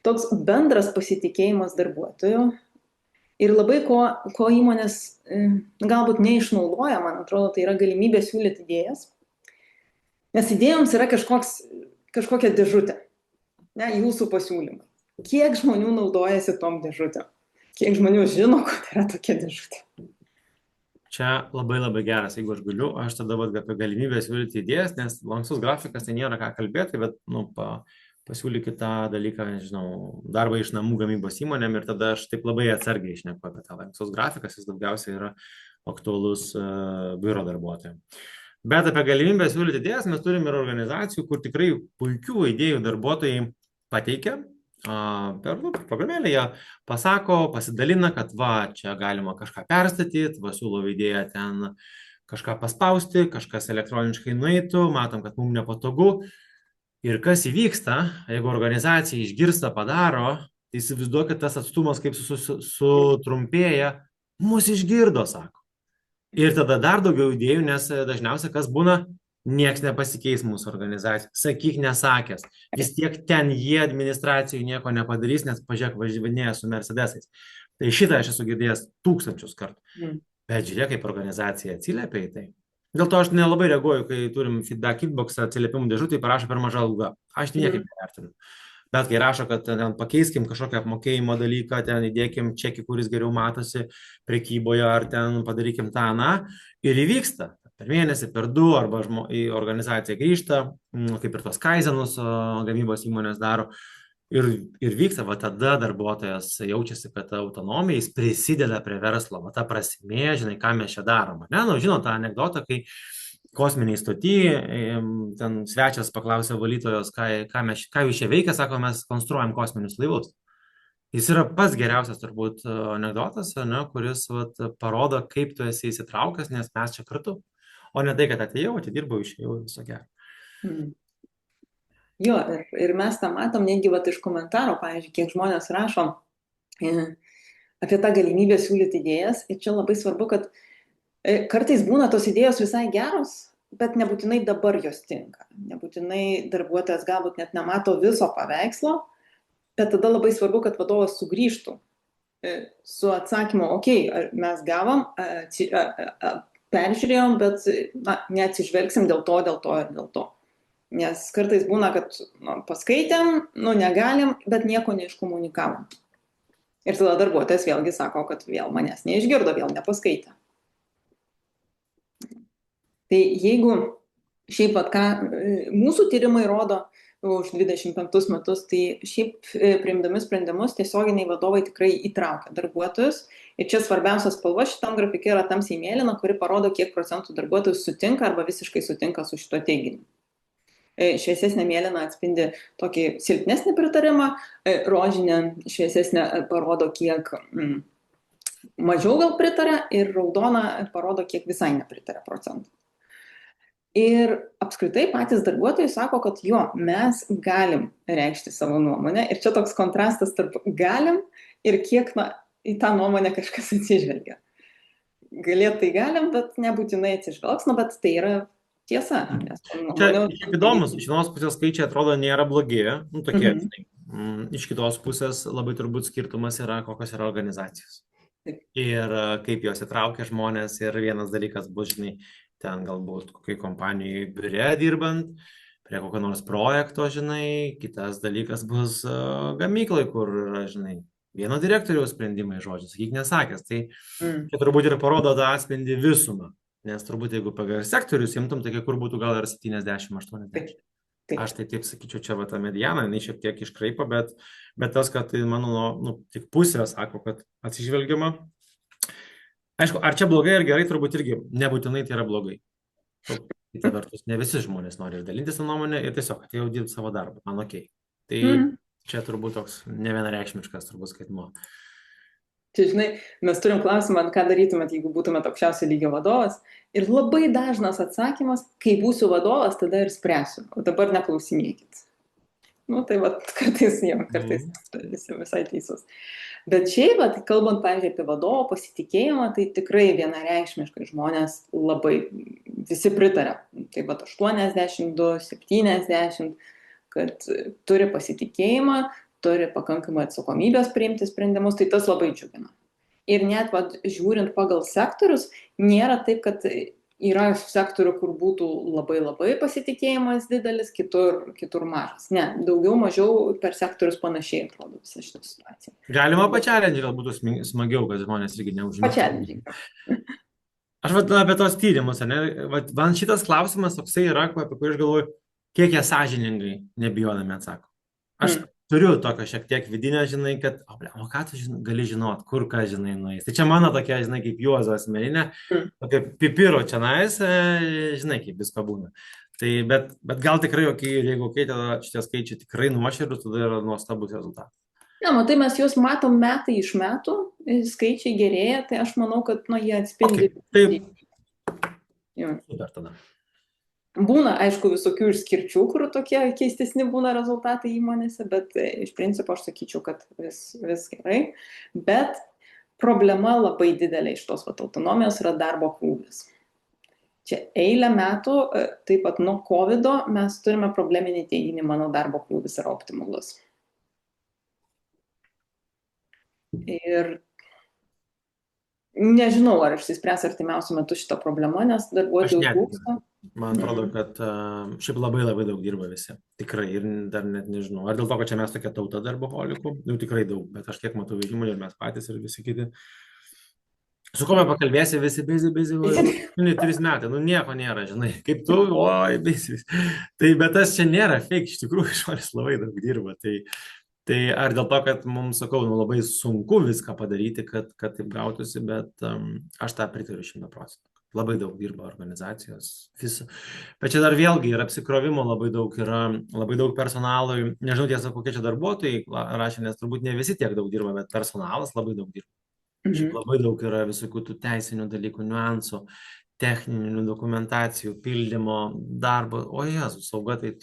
toks bendras pasitikėjimas darbuotoju ir labai ko įmonės galbūt neišnaudoja, man atrodo, tai yra galimybė siūlyti idėjas. Nes idėjoms yra kažkokia dėžutė, jūsų pasiūlymai. Kiek žmonių naudojasi tom dėžutėm? Kiek žmonių žino, kad yra tokia dėžutė? Čia labai geras, jeigu aš galiu, aš tada apie galimybę siūlyti idėjas, nes lankstus grafikas tai nėra ką kalbėti, bet pasiūlykit tą dalyką, nežinau, darbą iš namų gamybos įmonėm ir tada aš taip labai atsargiai šneku apie tą lankstus grafikas, jis daugiausiai yra aktualus biuro darbuotojams. Bet apie galimybę siūlyti idėjas mes turime ir organizacijų, kur tikrai puikių idėjų darbuotojai pateikia per programėlę, jie pasako, pasidalina, kad čia galima kažką perstatyti, siūlo idėją ten kažką paspausti, kažkas elektroniškai nueitų, matom, kad mums nepatogu. Ir kas įvyksta, jeigu organizacija išgirsta, padaro, tai įsivaizduokit tas atstumas, kaip sutrumpėja, mus išgirdo, sako. Ir tada dar daugiau idėjų, nes dažniausiai kas būna, nieks nepasikeis mūsų organizacijai. Sakyk nesakęs. Vis tiek ten jie administracijai nieko nepadarys, nes pažiūrėk, važinėja su Mercedesais. Tai šitą aš esu girdėjęs 1000 kartų. Bet žiūrėk, kaip organizacija atsiliepia į tai. Dėl to aš nelabai reaguoju, kai turim feedback inbox atsiliepimų dėžutę, parašo per mažą algą. Aš niekaip nevertinu. Bet kai rašo, kad ten pakeiskim kažkokią apmokėjimo dalyką, ten įdėkim čekį, kuris geriau matosi prekyboje, ar ten padarykim tą, ir įvyksta. Per mėnesį, per 2, arba į organizaciją grįžta, kaip ir tos kaizenus gamybos įmonės daro, ir vyksta, tada darbuotojas jaučiasi, kad autonomija, jis prisideda prie verslo, ta prasmė, žinai, ką mes čia darom. Žinot tą anekdotą, kai kosminiai stoty, ten svečias paklausė valytojos, ką jūs čia veikia, sako, mes konstruojam kosminius laivus. Jis yra pats geriausias turbūt anekdotas, kuris parodo, kaip tu esi įsitraukęs, nes mes čia kartu, o ne tai, kad atėjau, atidirbau, išėjau, viso gero. Jo, ir mes tą matom netgi iš komentaro, pavyzdžiui, kiek žmonės rašo apie tą galimybę siūlyti idėjas, ir čia labai svarbu, kad kartais būna tos idėjos visai geros, bet nebūtinai dabar jos tinka. Nebūtinai darbuotojas galbūt net nemato viso paveikslo, bet tada labai svarbu, kad vadovas sugrįžtų su atsakymu, mes gavom, peržiūrėjom, bet neatsižvelgsim dėl to ir dėl to. Nes kartais būna, kad paskaitėm, negalim, bet nieko neiškomunikavom. Ir tada darbuotojas vėlgi sako, kad vėl manęs neišgirdo, vėl nepaskaitė. Tai jeigu šiaip ką mūsų tyrimai rodo už 25 metus, tai šiaip priimdami sprendimus tiesioginiai vadovai tikrai įtraukia darbuotojus. Ir čia svarbiausias spalva šitam grafike yra tamsiai mėlyna, kuri parodo, kiek procentų darbuotojų sutinka arba visiškai sutinka su šito teiginiu. Šviesesnė mėlyna atspindi tokį silpnesnį pritarimą, rožinė šviesesnė parodo, kiek mažiau gal pritarė, ir raudona parodo, kiek visai nepritarė procentų. Ir apskritai patys darbuotojai sako, kad mes galim reikšti savo nuomonę. Ir čia toks kontrastas tarp galim ir kiek į tą nuomonę kažkas atsižvelgia. Galėt tai galim, bet nebūtinai atsižvelgs, bet tai yra tiesa, nes Čia žmonių šiaip įdomus, iš vienos pusės skaičiai atrodo nėra blogi, nu tokie, Mhm. žinai. Iš kitos pusės labai turbūt skirtumas yra, kokios yra organizacijos. Taip. Ir kaip jos įtraukia žmonės. Ir vienas dalykas bus, žinai, ten galbūt kokiai kompanijai biure dirbant, prie kokio nors projekto, žinai. Kitas dalykas bus gamyklai, kur yra, žinai, vieno direktoriaus sprendimai, žodžiu, sakyk nesakęs. Tai Mm. čia turbūt ir parodo tą atspindį visumą. Nes turbūt jeigu pagal sektorius imtum, tai kai kur būtų gal ir 70-80. Taip, taip. Aš tai taip sakyčiau, čia va ta mediana, jinai šiek tiek iškraipo, bet tas, kad tai mano, nu, tik pusė sako, kad atsižvelgiama. Aišku, ar čia blogai ar gerai, turbūt irgi nebūtinai tai yra blogai. Nu, kita vertus, ne visi žmonės nori ir dalintis tą nuomonę ir tiesiog atėjau dirbti savo darbą, man ok. Tai Mm. čia turbūt toks nevienareikšmiškas turbūt skaitmuo. Čia, žinai, mes turim klausimą, ką darytumėt, jeigu būtumėt aukščiausio lygio vadovas. Ir labai dažnas atsakymas, kai būsiu vadovas, tada ir spręsiu. O dabar neklausinėkit. Nu, tai va, kartais visi visai teisus. Bet šiaip, va, kalbant, pavyzdžiui, apie vadovo pasitikėjimą, tai tikrai vienareikšmiškai žmonės labai visi pritarė. Tai va, 82, 70, kad turi pasitikėjimą, turi pakankamai atsakomybės priimti sprendimus, tai tas labai džiugina. Ir net va, žiūrint pagal sektorius, nėra taip, kad yra sektorių, kur būtų labai pasitikėjimas didelis, kitur mažas. Ne, daugiau mažiau per sektorius panašiai atrodo visą šitą situaciją. Galima pačialinti, gal būtų smagiau, kad žmonės irgi neužmigtų. Pačialinti. Aš vad apie tos tyrimus, ne? Vat man šitas klausimas toksai yra, apie kurį aš galvoju, kiek jie sąžiningai nebijodami atsako. Aš turiu tokio šiek tiek vidinę, žinai, kad, o ką tu gali žinot, kur ką žinai nueis. Tai čia mano tokia, žinai, kaip Juozo asmeninė, tokia pipiro čia nais, žinai, kaip visko būna. Tai, bet gal tikrai, jeigu tada šitie skaičiai tikrai nuoširdus, tada yra nuostabus rezultatas. Ne, matai, mes juos matom metai iš metų, skaičiai gerėja, tai aš manau, kad jie atspindi. Okay, taip. Super tada. Būna, aišku, visokių išskirčių, kur tokie keistesni būna rezultatai įmonėse, bet iš principo aš sakyčiau, kad vis gerai. Bet problema labai didelė iš tos autonomijos yra darbo krūvis. Čia eilę metų, taip pat nuo COVID-o, mes turime probleminį teiginį, mano darbo krūvis yra optimalus. Ir nežinau, ar išsispręs artimiausiu metu šitą problemą, nes darbuotojų trūksta. Man atrodo, kad šiaip labai daug dirba visi. Tikrai. Ir dar net nežinau. Ar dėl to, kad čia mes tokia tauta darboholikų? Jau tikrai daug. Bet aš kiek matau įmonių ir mes patys ir visi kiti. Su kuo pakalbėsi, visi busy. 3 metai. Nu nieko nėra, žinai. Kaip tu, oi, busy. Tai bet tas čia nėra fake. Iš tikrųjų, žmonės labai daug dirba. Tai ar dėl to, kad mums, sakau, labai sunku viską padaryti, kad taip gautųsi, bet aš tą pritariu 100%. Labai daug dirba organizacijos. Bet čia dar vėlgi yra apsikrovimo labai daug, yra labai daug personalui. Nežinau tiesa, kokie čia darbuotojai rašė, nes turbūt ne visi tiek daug dirba, bet personalas labai daug dirba. Šiaip labai daug yra visokių tų teisinių dalykų, niuansų, techninių dokumentacijų, pildymo, darbo. O Jėzus, sauga, tai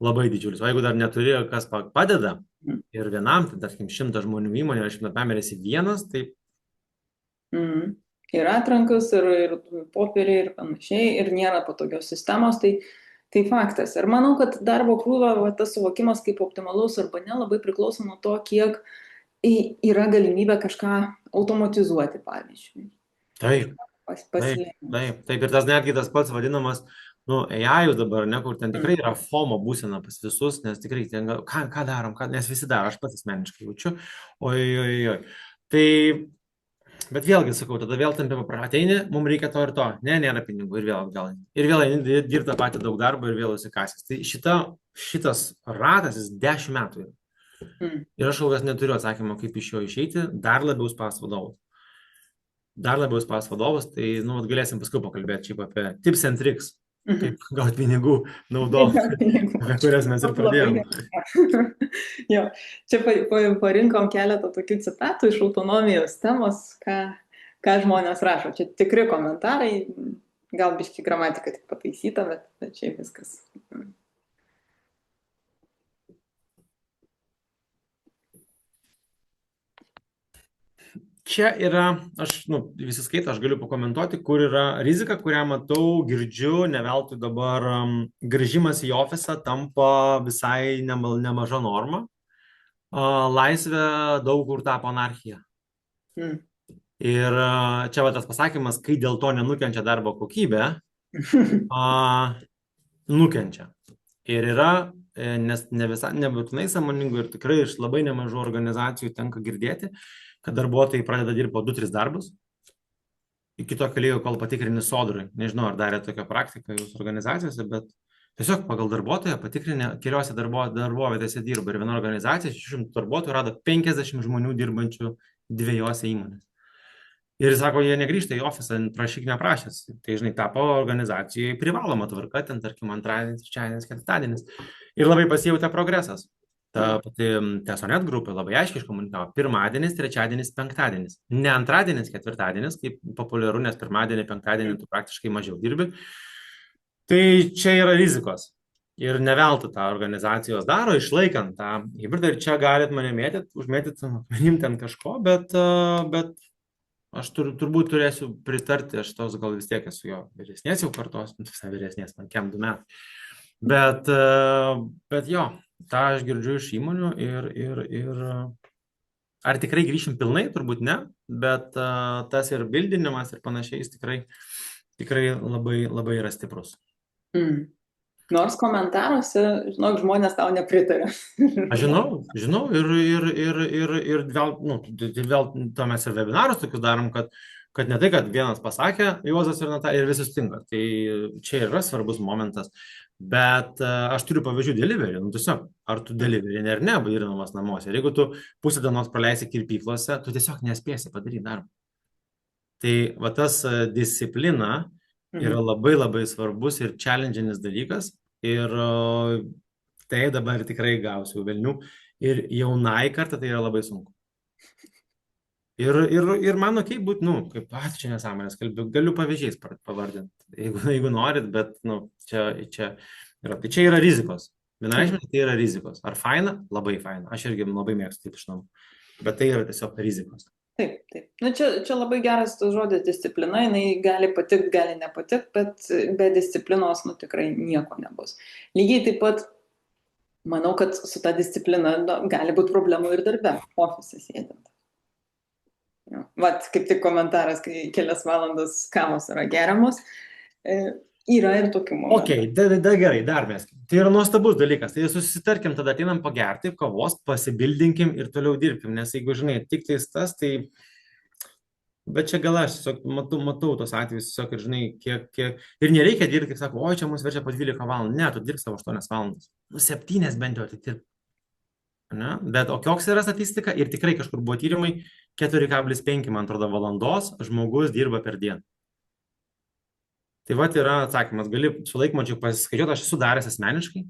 labai didžiulis. O jeigu dar neturi, kas padeda ir vienam, tai tarkim 100 žmonių įmonė, 100 esi vienas, tai... Ir atrankas, ir popieriai, ir panašiai, ir nėra patogios sistemos, tai faktas. Ir manau, kad darbo krūvio tas suvokimas kaip optimalus arba ne labai priklauso nuo to, kiek yra galimybė kažką automatizuoti, pavyzdžiui. Taip. Ir tas netgi tas pats vadinamas, AI dabar, ne, kur ten tikrai yra FOMO būsena pas visus, nes tikrai ten, ką darom, nes visi daro, aš pats asmeniškai jaučiu, oi. Tai, bet vėlgi sakau, tada vėl tampima ateini, mums reikia to ir to, nėra pinigų ir vėl atgal. Ir vėl eini dirbti tą patį daug darbo ir vėl užsikasęs. Tai šitas ratas, jis 10 metų yra. Ir aš kol kas neturiu atsakymą, kaip iš jo išeiti, dar labiau spas vadovas. Tai, galėsim paskui pakalbėti šiaip apie tips and tricks. Kaip gauti pinigų naudos, apie kurias mes ir pradėjome. Jo, čia parinkom keletą tokių citatų iš autonomijos temos, ką žmonės rašo. Čia tikri komentarai, gal biški gramatika tik pataisyta, bet čia viskas. čia yra, visi skaito, aš galiu pakomentuoti, kur yra rizika, kurią matau, girdžiu, ne veltui dabar grįžimas į ofisą tampa visai nemaža norma. Laisvė daug kur tapo anarchija. Mm. Ir čia va tas pasakymas, kai dėl to nenukenčia darbo kokybė, nukenčia. Ir yra, nes nebūtinai sąmoningų ir tikrai iš labai nemažų organizacijų tenka girdėti, kad darbuotojai pradeda dirbti po 2-3 darbus. Iki to lygio, kol patikrini sodrai. Nežinau, ar darė tokią praktiką jūsų organizacijose, bet tiesiog pagal darbuotoją patikrinę keliose darbovietėse dirba. Ir viena organizacija 600 darbuotojų rado 50 žmonių dirbančių 2 įmonėse. Ir jis sako, jie negrįžta į ofisą, prašyk neprašęs. Tai, žinai, tapo organizacijai privaloma tvarka, ten, tarkim, antradienis, trečiadienis, ketvirtadienis. Ir labai pasijautė progresas. Ta pati Tesonet grupė labai aiškiai iškomunikavo. Pirmadienis, trečiadienis, penktadienis. Ne antradienis, ketvirtadienis, kaip populiaru, nes pirmadienį, penktadienį tu praktiškai mažiau dirbi. Tai čia yra rizikos. Ir ne veltui tą organizacijos daro, išlaikant tą hybridą. Ir čia galit mane užmėtyti, manim ten kažko, bet aš turbūt turėsiu pritarti, aš tos gal vis tiek esu jo vyresnės jau kartos, visai vyresnės, man kem 2 metai. Bet jo, tą aš girdžiu iš įmonių ir ar tikrai grįšim pilnai, turbūt ne, bet tas ir bildinimas ir panašiai jis tikrai labai, labai yra stiprus. Mm. Nors komentaruose, žinok, žmonės tau nepritarė. Aš žinau ir vėl to mes ir webinarus tokius darom, kad ne tai, kad vienas pasakė, Juozas ir Natalija ir visi sutinka. Tai čia yra svarbus momentas. Bet aš turiu pavyzdžių delivery. Tiesiog, ar tu delivery ar ne, vairinamas namuose. Ir jeigu tu pusę dienos praleisi kirpyklose, tu tiesiog nespėsi padaryti darbą. Tai va tas disciplina yra labai labai svarbus ir challenginis dalykas. Ir tai dabar tikrai gausiu velnių. Ir jaunai kartą tai yra labai sunku. Ir man kaip būtų, kaip čia nesąmonės kalbėjau, galiu pavyzdžiais pavardinti, jeigu norit, bet čia yra. Tai čia yra rizikos. Vienareikšmiškai tai yra rizikos. Ar faina? Labai faina. Aš irgi labai mėgstu taip iš namų. Bet tai yra tiesiog rizikos. Taip. Čia labai geras tas žodis disciplina, jinai gali patikti, gali nepatikti, bet be disciplinos tikrai nieko nebus. Lygiai taip pat, manau, kad su ta disciplina gali būti problemų ir darbe, ofise sėdint. Vat, kaip tik komentaras, kai kelias valandas kavos yra geriamos, yra ir tokių momentų. Gerai, dar mes. Tai yra nuostabus dalykas. Tai susitarkim, tada ateinam pagerti kavos, pasibildinkim ir toliau dirbkim. Nes jeigu, žinai, tik tas, tai... Bet čia gal aš tiesiog matau tos atvejus, tiesiog, ir žinai, kiek... Ir nereikia dirbti, kaip sako, oi, čia mus verčia po 12 valandų. Ne, tu dirb savo 8 valandas. 7 bent jau atitirp. Bet o koks yra statistika? Ir tikrai kažkur buvo tyrimai, 4,5, man atrodo, valandos žmogus dirba per dieną. Tai vat yra atsakymas, gali su laikmačiu pasiskaičiuoti, aš esu daręs asmeniškai,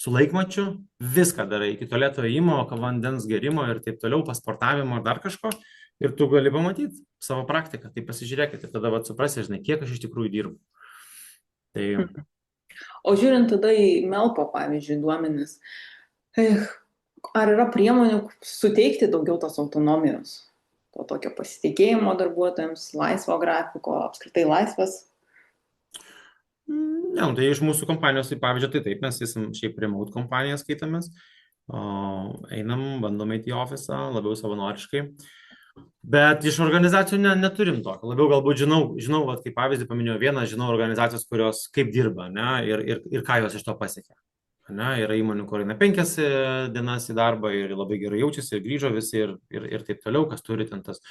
su laikmačiu viską darai, iki tualeto įimo, vandens gerimo ir taip toliau, pasportavimo ar dar kažko, ir tu gali pamatyti savo praktiką, tai pasižiūrėkit ir tada suprasi, žinai, kiek aš iš tikrųjų dirbu. Tai... O žiūrint tada į Melpo, pavyzdžiui, duomenis, ar yra priemonių suteikti daugiau tos autonomijos, to tokio pasitikėjimo darbuotojams, laisvo grafiko, apskritai laisvas? Ne, tai iš mūsų kompanijos, tai pavyzdžiui, tai taip, mes esam šiaip remote kompanija skaitomės, einam, bandom eiti į ofisą, labiau savanoriškai, bet iš organizacijų neturim tokio, labiau galbūt žinau, vat, kaip pavyzdį paminėjau vieną, žinau organizacijos, kurios kaip dirba, ne, ir ką jos iš to pasiekia. Ne, yra įmonių, kur eina 5 dienas į darbą ir labai gerai jaučiasi ir grįžo visi ir taip toliau, kas turi ten tas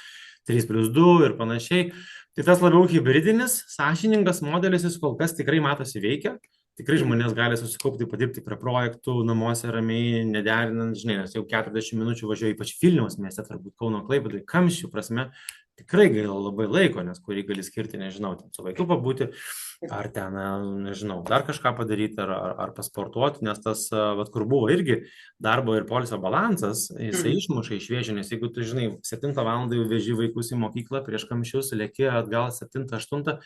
3+2 ir panašiai. Tai tas labiau hybridinis, sąžiningas modelis, jis kol kas tikrai matosi veikia. Tikrai žmonės gali susikaupti, padirbti prie projektų, namuose ramiai, nederinant, žinai, nes jau 40 minučių važiuoja, ypač Vilniaus mieste, turbūt Kauno Klaipėdoj, kamščių prasme, tikrai gaila labai laiko, nes kurį gali skirti, nežinau, ten su vaiku pabūti, ar ten, nežinau, dar kažką padaryti, ar pasportuoti, nes tas, vat, kur buvo irgi darbo ir poilsio balansas, jisai išmuša iš vėžių, nes jeigu tu, žinai, 7 valandą jau veži vaikus į mokyklą prieš kamščius, lėki atgal 7-8,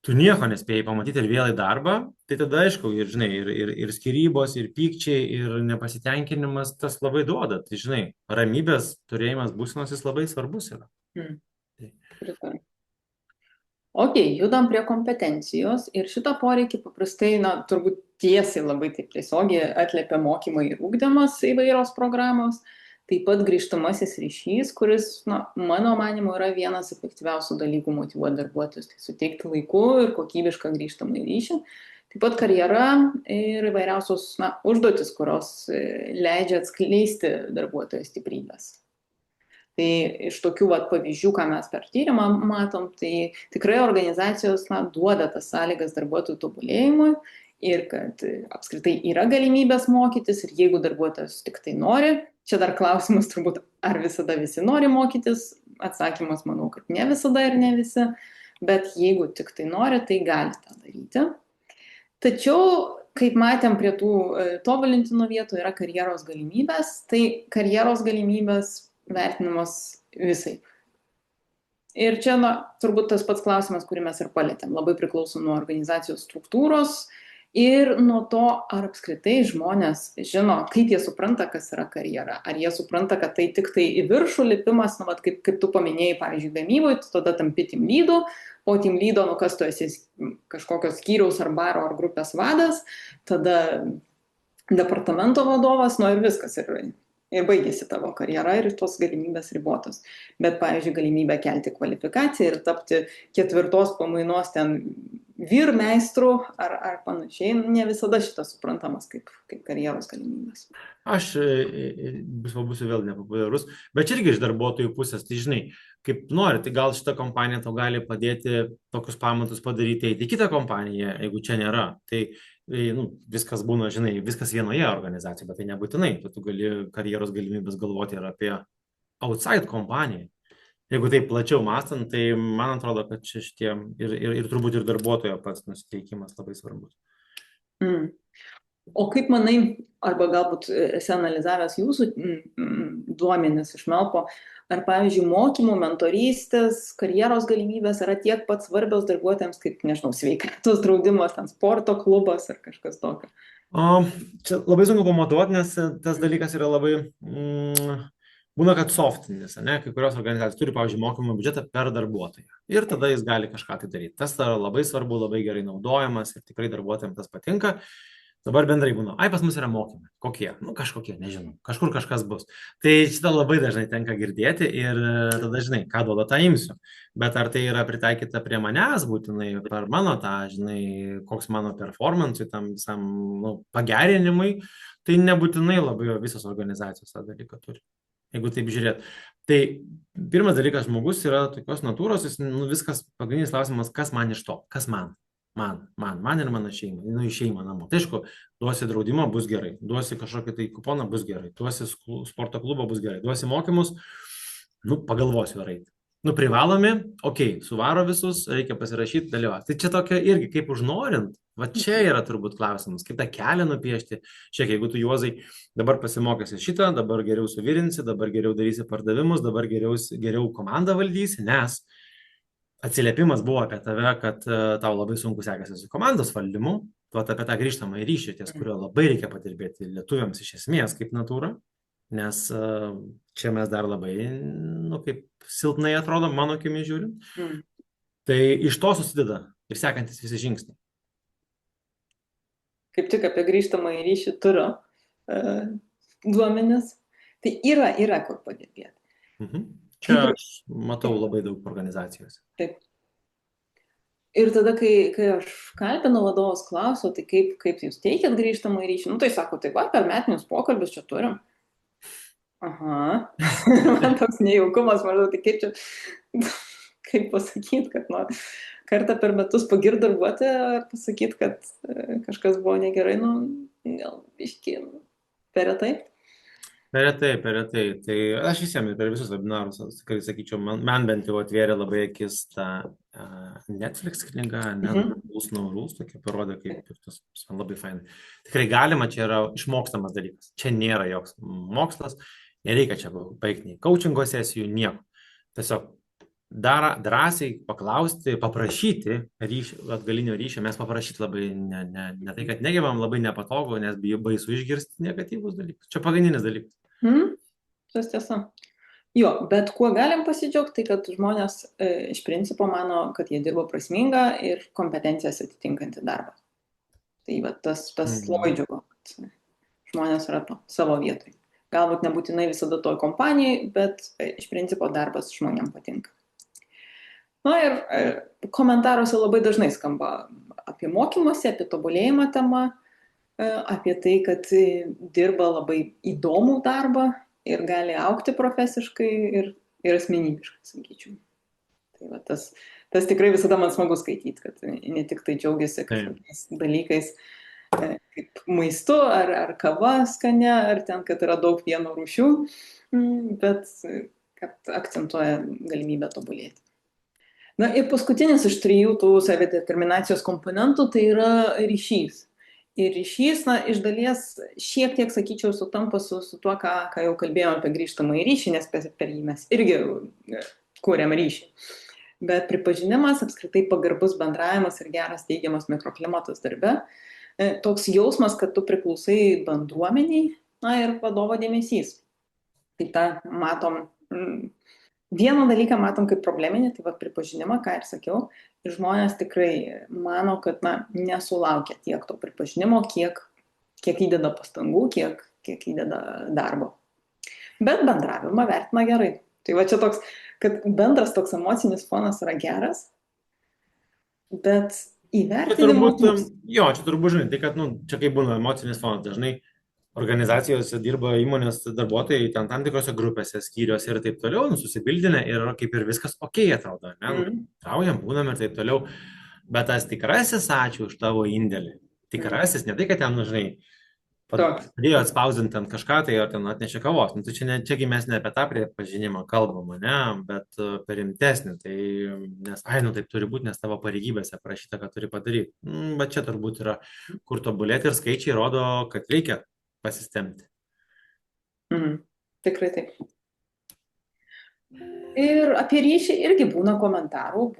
tu nieko nespėjai pamatyti ir vėl į darbą, tai tada aišku, ir, žinai, ir skyrybos, ir pykčiai, ir nepasitenkinimas tas labai duoda. Tai, žinai, ramybės turėjimas būsenos jis labai svarbus yra. Mm. Tai- Pritariu. Ok, judam prie kompetencijos ir šitą poreikį paprastai, na, turbūt tiesiai labai taip tiesiogiai atliepia mokymai ir ūkdymas įvairios programos. Taip pat grįžtamasis ryšys, kuris, na, mano manimu, yra vienas efektyviausių dalykų motyvuoti darbuotojus. Tai suteikti laiku ir kokybišką grįžtamą ryšį. Taip pat karjera ir įvairiausios, na, užduotis, kurios leidžia atskleisti darbuotojo stiprybės. Tai iš tokių vat, pavyzdžių, ką mes per tyrimą matom, tai tikrai organizacijos, na, duoda tas sąlygas darbuotojų tobulėjimui ir kad apskritai yra galimybės mokytis ir jeigu darbuotojas tik tai nori, čia dar klausimas turbūt, ar visada visi nori mokytis, atsakymas manau, kad ne visada ir ne visi, bet jeigu tik tai nori, tai gali tą daryti. Tačiau, kaip matėm prie tų tobulintinų vietų, yra karjeros galimybės, tai karjeros galimybės vertinimas visai. Ir čia, na, turbūt tas pats klausimas, kurį mes ir palėtėm, labai priklauso nuo organizacijos struktūros ir nuo to, ar apskritai žmonės žino, kaip jie supranta, kas yra karjera. Ar jie supranta, kad tai tik tai į viršų lipimas, nu, vat, kaip tu paminėjai, pavyzdžiui, gamyboje, tu tada tampi team lydu, po team lydo, nu, kas tu esi kažkokios skyriaus ar baro ar grupės vadas, tada departamento vadovas, nu ir viskas. Ir baigėsi tavo karjera ir tos galimybės ribotos. Bet, pavyzdžiui, galimybė kelti kvalifikaciją ir tapti 4 pamainos ten vyrmeistrų ar panašiai, ne visada šitas suprantamas kaip karjeros galimybės. Aš būsiu vėl nepopuliarus, bet čia irgi iš darbuotojų pusės, tai žinai, kaip nori, tai gal šita kompanija tau gali padėti tokius pamatus padaryti, eiti į kitą kompaniją, jeigu čia nėra. Tai nu, viskas būna, žinai, viskas vienoje organizacijoje, bet tai nebūtinai. Tu gali karjeros galimybės galvoti ir apie outside kompaniją. Jeigu taip plačiau mąstant, tai man atrodo, kad čia šitie ir turbūt ir darbuotojo pats nusiteikimas labai svarbus. Mm. O kaip manai, arba galbūt esi analizavęs jūsų duomenis iš Melpo, ar, pavyzdžiui, mokymų, mentorystės, karjeros galimybės yra tiek pat svarbios darbuotojams, kaip, nežinau, sveikatos draudimas, ten sporto klubas ar kažkas tokio? Čia labai sunku pamatuoti, nes tas dalykas yra labai, būna, kad softinis, ne? Kai kurios organizacijos turi, pavyzdžiui, mokymų biudžetą per darbuotoją. Ir tada jis gali kažką tai daryti. Tas yra labai svarbu, labai gerai naudojamas ir tikrai darbuotojams tas patinka. Dabar bendrai būna, pas mus yra mokymai. Kokie? Nu, kažkokie, nežinau. Kažkur kažkas bus. Tai šitą labai dažnai tenka girdėti ir tada, žinai, ką duoda, tą imsiu. Bet ar tai yra pritaikyta prie manęs būtinai, per mano tą, žinai, koks mano performance'ui, tam visam pagerinimui, tai nebūtinai labai visos organizacijos tą dalyką turi. Jeigu taip žiūrėt. Tai pirmas dalykas, žmogus yra tokios natūros, jis, viskas, pagrindinis klausimas, kas man iš to, kas man. Man ir mano šeima, į šeimą namo. Tai aišku, duosi draudimą, bus gerai, duosi kažkokį tai kuponą, bus gerai, duosi sporto klubą, bus gerai, duosi mokymus, pagalvosiu ar eiti. Privalomi, suvaro visus, reikia pasirašyti, dalyvauti. Tai čia tokia irgi, kaip užnorint, va čia yra turbūt klausimas, kaip tą kelią nupiešti. Šiek, jeigu tu, Juozai, dabar pasimokysi šitą, dabar geriau suvirinsi, dabar geriau darysi pardavimus, dabar geriau komandą valdysi, nes atsiliepimas buvo apie tave, kad tau labai sunku sekasi su komandos valdymu, apie tą grįžtamą ryšį, ties kurio labai reikia padirbėti lietuviams iš esmės kaip natūra, nes čia mes dar labai, kaip silpnai atrodo, mano akimi žiūrint. Tai iš to susideda ir sekantis visi žingsniai. Kaip tik apie grįžtamą ryšį turiu duomenis, tai yra kur padirbėti. Čia aš matau labai daug organizacijose. Taip. Ir tada, kai aš kalbinu vadovus, klausiu, tai kaip jūs teikiat grįžtamą ryšį, tai sako, tai va, per metinius pokalbius čia turim. Aha, man toks nejaukumas, maždaug, tai kaip čia, kaip pasakyti, kad kartą per metus pagirt darbuotoją ar pasakyti, kad kažkas buvo negerai, gal biškį per retai. Per retai. Tai aš visiems per visus webinarus, tikrai sakyčiau, man bent jau atvėrė labai akis tą Netflix knyga, Rules No Rules, tokia parodė, kaip tas labai fainai. Tikrai galima, čia yra išmokstamas dalykas. Čia nėra joks mokslas, nereikia čia baigti nei coachingo sesijų, nieko. Tiesiog drąsiai paklausti, paprašyti atgalinio ryšio, mes paprašyti labai, ne tai, kad negebam, labai nepatogu, nes baisu išgirsti negatyvus dalykus. Čia pagrindinis dalykas. Tas tiesa. Jo, bet kuo galim pasidžiaugti, tai kad žmonės iš principo mano, kad jie dirba prasmingą ir kompetencijas atitinkantį darbą. Tai va, tas labai Mhm. džiugu, kad žmonės yra savo vietoj. Galbūt nebūtinai visada toj kompanijai, bet iš principo darbas žmonėm patinka. Na ir komentaruose labai dažnai skamba apie mokymąsi, apie tobulėjimą tema, apie tai, kad dirba labai įdomų darbą ir gali aukti profesiškai ir asmenybiškai, sakyčiau. Tai va, tas tikrai visada man smagu skaityti, kad ne tik tai džiaugiasi Taip. kažkokiais dalykais kaip maistu, ar kava skane, ar ten, kad yra daug pieno rūšių, bet kad akcentuoja galimybę tobulėti. Na ir paskutinis iš 3 tų savideterminacijos komponentų tai yra ryšys. Ir ryšys, na, iš dalies šiek tiek, sakyčiau, sutampa su tuo, ką jau kalbėjome apie grįžtamą į ryšį, nes per jį mes irgi kūrėm ryšį. Bet pripažinimas, apskritai pagarbus bendravimas ir geras teigiamas mikroklimatas darbe, toks jausmas, kad tu priklausai bendruomeniai, na ir vadovo dėmesys. Tai tą matom, vieną dalyką matom kaip probleminį, tai va pripažinimą, ką ir sakiau, ir žmonės tikrai mano, kad na, nesulaukia tiek to pripažinimo, kiek įdeda pastangų, kiek įdeda darbo. Bet bendravimą vertina gerai. Tai va čia toks, kad bendras toks emocinis fonas yra geras, bet Čia įvertinimo turbūt, čia turbūt, žinai, tai kad, čia kaip būna emocinis fonas, dažnai organizacijose dirba įmonės darbuotojai ten tam tikrose grupėse, skyriuose ir taip toliau, susibildinę ir kaip ir viskas ok atrodo, ne, traujam, būnam ir taip toliau, bet tas tikrasis ačiū už tavo indėlį, tikrasis, ne tai, kad ten, žinai, padėjo atspausdinti ant kažką, tai ar ten atnešė kavos. Nu, tai čiagi mes ne apie tą pripažinimą kalbam, ne, bet per rimtesnį. Tai, nes, taip turi būti, nes tavo pareigybėse parašyta, kad turi padaryti. Bet čia turbūt yra, kur tobulėti ir skaičiai rodo, kad reikia pasistemti. Tikrai taip. Ir apie ryšį irgi būna komentarų,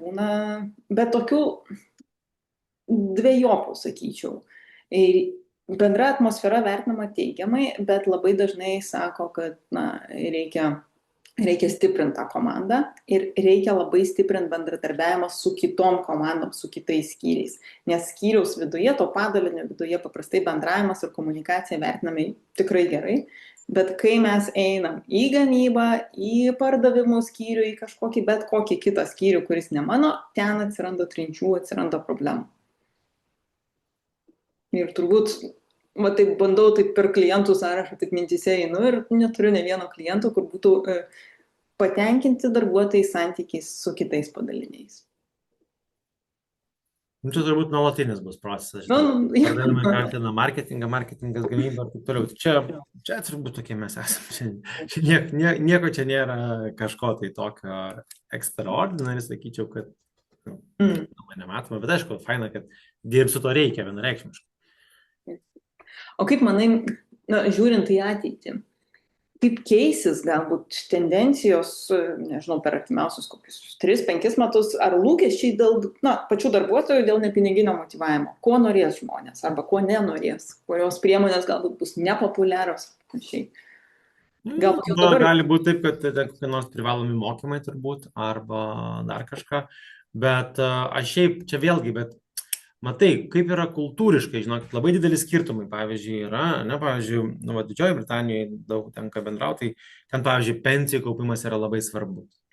bet tokių dviejopų, sakyčiau. Ir bendra atmosfera vertinama teigiamai, bet labai dažnai sako, kad reikia stiprinti tą komandą ir reikia labai stiprinti bendradarbiavimą su kitom komandom, su kitais skyriais. Nes skyriaus viduje, to padalinio viduje paprastai bendravimas ir komunikacija vertinami tikrai gerai, bet kai mes einam į gamybą, į pardavimų skyrių, į kažkokį bet kokį kitą skyrių, kuris ne mano, ten atsiranda trinčių, atsiranda problemų. Ir turbūt, taip bandau taip per klientų sąrašą, taip mintise einu ir neturiu ne vieno kliento, kur būtų patenkinti darbuotojai santykiais su kitais padaliniais. Čia turbūt nuolatinis bus procesas. Pardavimai kaltina marketingas gamybą ir taip toliau. Čia turbūt tokie mes esame. Nieko čia nėra kažko tai tokio extraordinary, sakyčiau, kad nematoma, bet aišku, faina, kad dirbti su to reikia vienareikšmiškai. O kaip manai, žiūrint į ateitį, kaip keisis galbūt tendencijos, nežinau, per artimiausius kokius 3-5 metus, ar lūkesčiai dėl pačių darbuotojų dėl nepiniginio motyvavimo? Ko norės žmonės arba ko nenorės? Kurios priemonės galbūt bus nepopuliarios? Galbūt gali būti taip, kad kokie nors privalomi mokymai turbūt arba dar kažką, bet aš šiaip čia vėlgi, bet matai, kaip yra kultūriškai, žinokit, labai didelis skirtumai, pavyzdžiui, yra, Didžiojoje Britanijoje daug tenka bendrauti, ten, pavyzdžiui, pensijų kaupimas yra labai svarbus,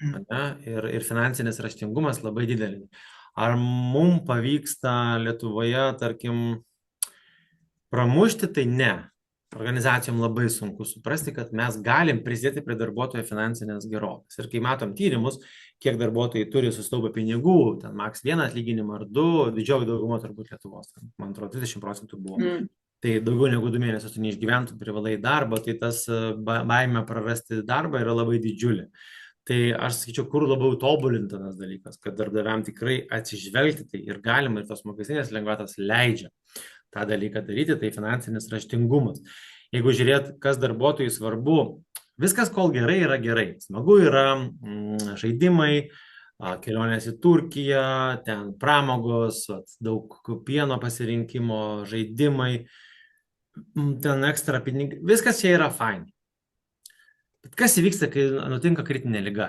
ir finansinis raštingumas labai didelis. Ar mums pavyksta Lietuvoje, tarkim, pramušti, tai ne. Organizacijom labai sunku suprasti, kad mes galim prisidėti prie darbuotojo finansinės gerovės. Ir kai matom tyrimus, kiek darbuotojai turi susitaupę pinigų, ten maks 1 atlyginimą ar 2, didžioji dauguma turbūt Lietuvos, man atrodo, 30% buvo. Tai daugiau negu 2 mėnesius tu neišgyventum, privalai darbą, tai tas baimė prarasti darbą yra labai didžiulė. Tai aš sakyčiau, kur labiau tobulintinas dalykas, kad darbdaviam tikrai atsižvelgti tai ir galima, ir tos mokestinės lengvatos leidžia tą dalyką daryti, tai finansinis raštingumas. Jeigu žiūrėt, kas darbuotojui svarbu, viskas kol gerai yra gerai. Smagu yra žaidimai, kelionės į Turkiją, ten pramogos, daug pieno pasirinkimo, žaidimai, ten ekstra pinigai, viskas čia yra fine. Bet kas įvyksta, kai nutinka kritinė liga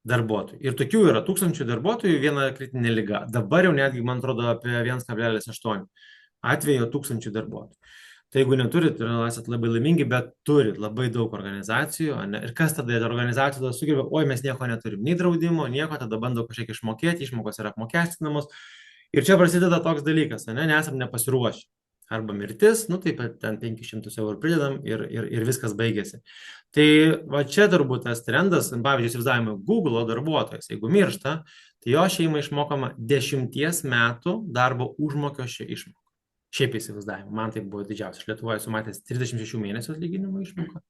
darbuotojų? Ir tokių yra tūkstančių darbuotojų, viena kritinė liga. Dabar jau netgi, man atrodo, apie 1,8 atvejo tūkstančių darbuotojų. Tai jeigu neturit, esat labai laimingi, bet turit labai daug organizacijų. Ne? Ir kas tada organizacijų tada sugebė, oi, mes nieko neturim, nei draudimo, nieko, tada bando kažkiek išmokėti, išmokos yra apmokestinamos. Ir čia prasideda toks dalykas, nesam nepasiruošę. Arba mirtis, nu taip pat ten 500 eurų pridedam ir viskas baigėsi. Tai va čia turbūt tas trendas, pavyzdžiui, įsivaizdavimo Google darbuotojas, jeigu miršta, tai jo šeimai išmokama 10 metų darbo užmokesčio išmoka. Šiaip įsivaizdavimo, man tai buvo didžiausias. Aš Lietuvoje esu matęs 36 mėnesių atlyginimo išmoką,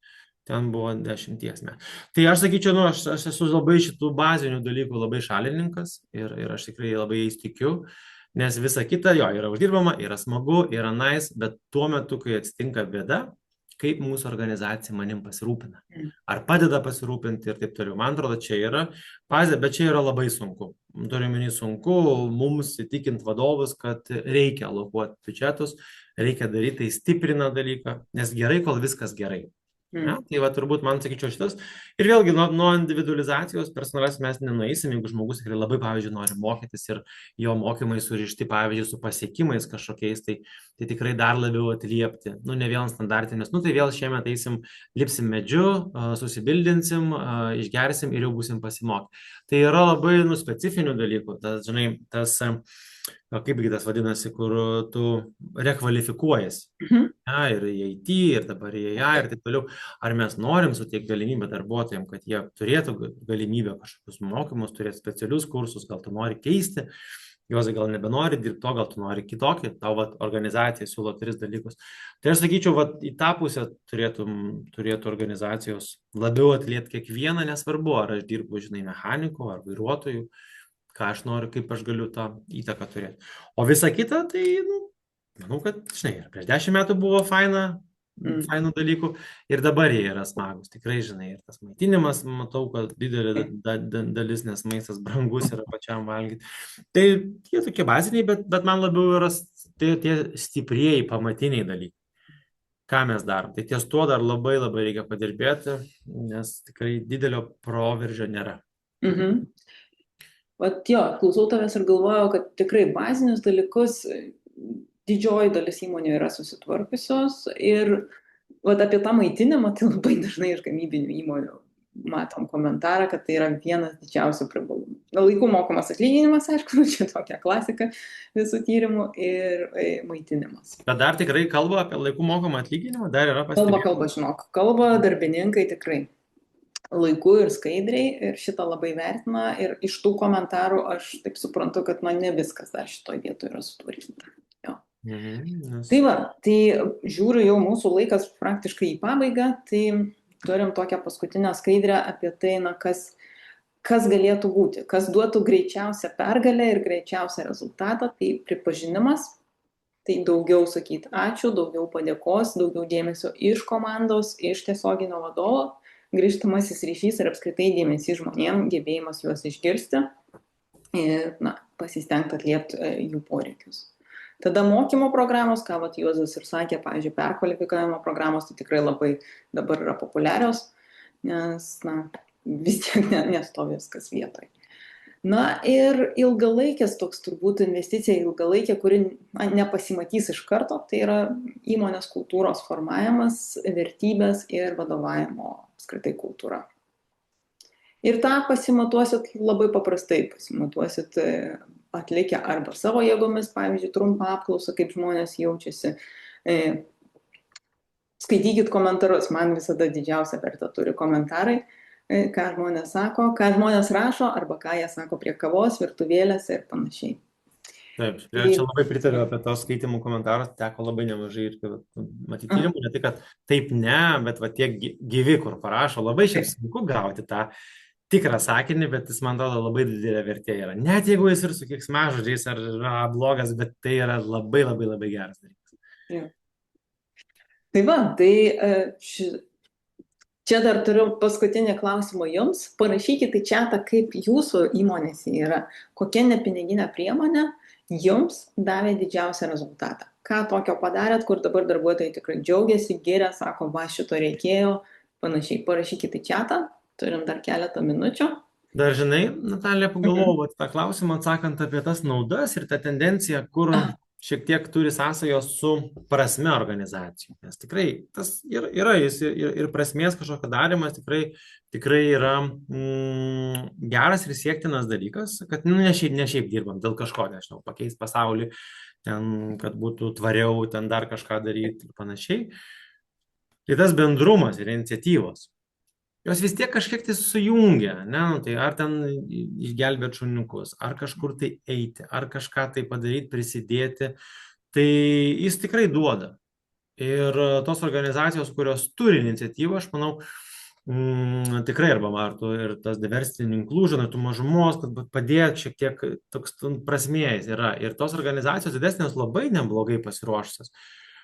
ten buvo 10 metų. Tai aš sakyčiau, aš esu labai šitų bazinių dalykų labai šalininkas ir aš tikrai labai jais tikiu. Nes visa kita jo yra uždirbama, yra smagu, yra nice, bet tuo metu, kai atsitinka bėda, kaip mūsų organizacija manim pasirūpina. Ar padeda pasirūpinti ir taip toliau. Man atrodo, čia yra bazė, bet čia yra labai sunku. Turime sunku mums įtikinti vadovus, kad reikia alokuoti biudžetus, reikia daryti, tai stiprina dalyką, nes gerai, kol viskas gerai. Ja, tai va turbūt man sakyčiau šitas. Ir vėlgi nuo individualizacijos personalas mes nenueisim, jeigu žmogus tikrai labai, pavyzdžiui, nori mokytis ir jo mokymai surišti, pavyzdžiui, su pasiekimais kažkokiais, tai tikrai dar labiau atliepti. Nu, ne vėl standartinės, nu tai vėl šiemet eisim, lipsim medžiu, susibildinsim, išgersim ir jau būsim pasimokę. Tai yra labai specifinių dalykų, tas, žinai, tas, kaipgi tas vadinasi, kur tu rekvalifikuojasi. Ja, ir į IT, ir dabar į AI, ir taip toliau. Ar mes norim suteikti galimybę darbuotojams, kad jie turėtų galimybę kažkokius mokymus, turėti specialius kursus, gal tu nori keisti, juos gal nebenori dirbti to, gal tu nori kitokį, tau organizacija siūlo 3 dalykus. Tai aš sakyčiau, į tą pusę turėtų organizacijos labiau atliepti kiekvieną, nesvarbu, ar aš dirbu, žinai, mechaniku, ar vairuotoju, ką aš noriu, kaip aš galiu tą įtaką turėti. O visa kita, tai, manau, kad, žinai, ir prieš 10 metų buvo fainų dalykų ir dabar jie yra smagus. Tikrai, žinai, ir tas maitinimas, matau, kad didelė dalis, nes maistas brangus yra pačiam valgyti. Tai tie tokie baziniai, bet man labiau yra tie stiprieji, pamatiniai dalykai. Ką mes darom? Tai ties tuo dar labai reikia padirbėti, nes tikrai didelio proveržio nėra. Vat jo, klausau tavęs ir galvojau, kad tikrai bazinius dalykus didžioji dalis įmonių yra susitvarkiusios ir vat apie tą maitinimą, tai labai dažnai iš gamybinių įmonių matom komentarą, kad tai yra vienas didžiausių privalumų. Laiku mokamas atlyginimas, aišku, čia tokia klasika visų tyrimų ir maitinimas. Bet dar tikrai kalba apie laiku mokamą atlyginimą, dar yra pastebėjimų. Kalba, žinok, kalba darbininkai tikrai laiku ir skaidriai ir šitą labai vertina ir iš tų komentarų aš taip suprantu, kad ne viskas dar šitoj vietoje yra sutvarkyta. Tai va, tai žiūriu jau mūsų laikas praktiškai į pabaigą, tai turim tokią paskutinę skaidrę apie tai, kas galėtų būti, kas duotų greičiausią pergalę ir greičiausią rezultatą, tai pripažinimas, tai daugiau sakyti ačiū, daugiau padėkos, daugiau dėmesio iš komandos, iš tiesioginio vadovo, grįžtamasis ryšys ir apskritai dėmesys žmonėms, gebėjimas juos išgirsti ir pasistengti atliepti jų poreikius. Tada mokymo programos, ką Juozas ir sakė, pavyzdžiui, perkvalifikavimo programos, tai tikrai labai dabar yra populiarios, nes vis tiek nestovi viskas vietoj. Ir ilgalaikės toks turbūt investicija ilgalaikė, kuri nepasimatys iš karto, tai yra įmonės kultūros formavimas, vertybės ir vadovavimo apskritai kultūra. Ir tą pasimatuosit labai paprastai, pasimatuosit atlikę arba savo jėgomis, pavyzdžiui, trumpą apklausą, kaip žmonės jaučiasi. Skaitykit komentarus, man visada didžiausia vertę turi komentarai, ką žmonės sako, ką žmonės rašo, arba ką jie sako prie kavos, virtuvėlėse ir panašiai. Taip, čia labai pritariu apie tos skaitimų komentarus, teko labai nemažai ir matyti tyrimų, ne tik, kad taip ne, bet va tie gyvi, kur parašo, labai šiaip sunku gauti tą tikrą sakinį, bet jis man atrodo labai didelė vertė yra. Net jeigu jis ir su keiksmažodžiais ar blogas, bet tai yra labai geras dalykas. Ja. Tai va, tai čia dar turiu paskutinį klausimą jums. Parašykite į chatą, kaip jūsų įmonėse yra, kokia nepiniginė priemonė jums davė didžiausią rezultatą. Ką tokio padarėt, kur dabar darbuotojai tikrai džiaugiasi, giria, sako, va, šito reikėjo, panašiai. Parašykite į chatą, turim dar keletą minučių. Dar žinai, Natalija, pagalvojau, Mhm. vat tą klausimą atsakant apie tas naudas ir tą tendenciją, kur šiek tiek turi sąsajos su prasme organizacijų. Nes tikrai tas yra jis ir prasmės kažkokio darimas tikrai yra geras ir siektinas dalykas, kad ne šiaip dirbam dėl kažko, nežinau, pakeis pasaulį, ten, kad būtų tvariau, ten dar kažką daryti ir panašiai. Tai tas bendrumas ir iniciatyvos jos vis tiek kažkiek tai sujungia, ne, nu, tai ar ten išgelbėti šuniukus, ar kažkur tai eiti, ar kažką tai padaryti, prisidėti, tai jis tikrai duoda. Ir tos organizacijos, kurios turi iniciatyvą, aš manau, tikrai arba martų ir tas diversity inclusion, ir tų mažumos, kad padėti šiek tiek toks prasmės yra. Ir tos organizacijos didesnės labai neblogai pasiruošusios.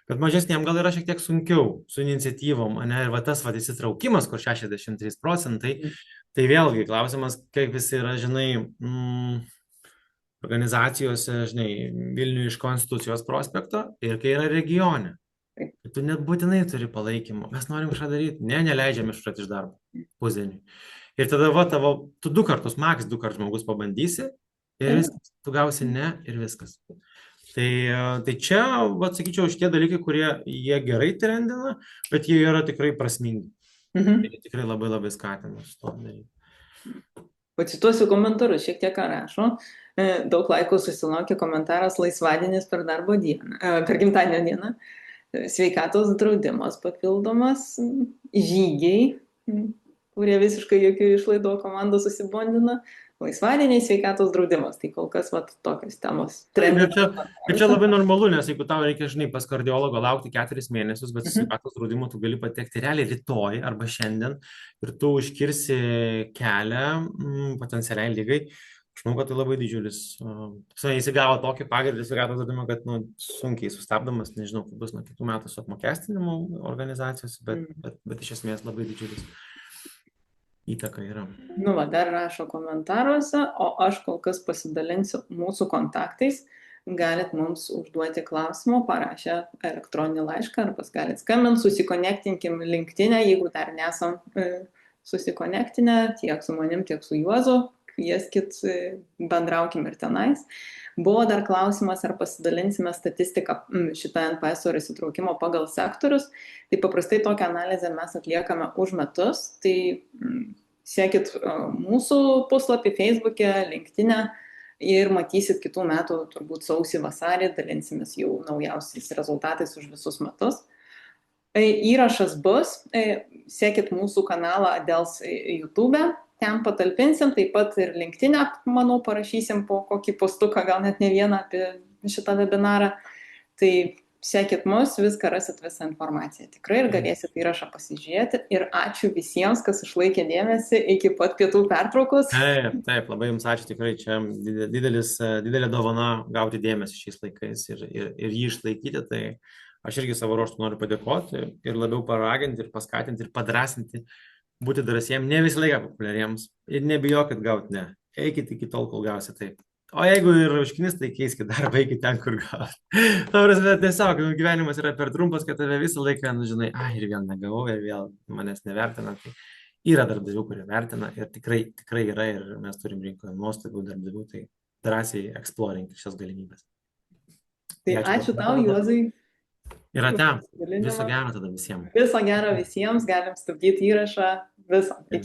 Bet mažesniem gal yra šiek tiek sunkiau su iniciatyvom, ne? Ir va tas va įsitraukimas, kur 63%, tai vėlgi klausimas, kaip jis yra, žinai, organizacijose, žinai, Vilniuje iš Konstitucijos prospekto ir kai yra regione. Tu net būtinai turi palaikymo. Mes norim kažką daryti. Ne, neleidžiam iššuoti iš darbo. Pusdienį. Ir tada va tavo, tu 2 kartus, maks 2 kartus žmogus pabandysi ir viskas. Tu gausi ne ir viskas. Tai čia, sakyčiau, šitie dalykai, kurie jie gerai trendina, bet jie yra tikrai prasmingi. Jie tikrai labai labai skatina su to daryti. Pacituosiu komentarus, šiek tiek ką rašo. Daug laikų susilaukė komentaras laisvadienis per darbo dieną, per gimtadienio dieną. Sveikatos draudimas papildomas, žygiai, kurie visiškai jokių išlaidų komanda susibondina. Laisvadieniai sveikatos draudimas, tai kol kas tokios temos. Ir čia labai normalu, nes jeigu tau reikia, žinai, pas kardiologo laukti 4 mėnesius, bet su sveikatos draudimu tu gali patekti realiai rytoj arba šiandien ir tu užkirsi kelią potencialiai lygai. Aš manau, kad tai labai didžiulis. Jis įgavo tokį pagrindą sveikatos draudimą, kad sunkiai sustabdomas, nežinau, kaip bus nuo kitų metų su apmokestinimu organizacijos, bet iš esmės labai didžiulis įtaka yra. Dar rašo komentaruose, o aš kol kas pasidalinsiu mūsų kontaktais. Galit mums užduoti klausimą, parašę elektroninį laišką, arba galit skambinti, susikonektinkim LinkedIn, jeigu dar nesam susikonektinę, tiek su manim, tiek su Juozu. Kvieskit, bendraukim ir tenais. Buvo dar klausimas, ar pasidalinsime statistiką šitą NPS ir įsitraukimo pagal sektorius. Tai paprastai tokią analizę mes atliekame už metus. Tai sekit mūsų puslapį Facebook'e, LinkedIn'e ir matysit kitų metų, turbūt sausį, vasarį, dalinsimės jau naujausiais rezultatais už visus metus. Įrašas bus, sekit mūsų kanalą Adels YouTube'e. Ten patalpinsim, taip pat ir LinkedIn'e, manau, parašysim po kokį postuką, gal net ne vieną apie šitą webinarą. Tai sekit mus, viską rasit, visą informaciją tikrai ir galėsit įrašą pasižiūrėti. Ir ačiū visiems, kas išlaikė dėmesį iki pat pietų pertraukos. Taip, labai jums ačiū, tikrai čia didelė dovana gauti dėmesį šiais laikais ir jį išlaikyti. Tai aš irgi savo ruožtu noriu padėkoti ir labiau paraginti ir paskatinti ir padrasinti. Būti drąsiems, ne visą laiką populiariems ir nebijokit gauti ne. Eikit iki tol, kol gausit taip. O jeigu ir užknis, tai keiskit darbą, eikit ten, kur gausit. Tiesiog gyvenimas yra per trumpas, kad tave visą laiką, žinai, ir vėl negavau, ir vėl manęs nevertina. Tai yra darbdavių, kurie vertina ir tikrai yra ir mes turim rinkoje nuostabių darbdavių, tai drąsiai exploring šias galimybės. Tai ačiū tau, Juozai. Ir ate, viso gero tada visiems. Viso gero visiems, galim stabdyti įrašą, viso.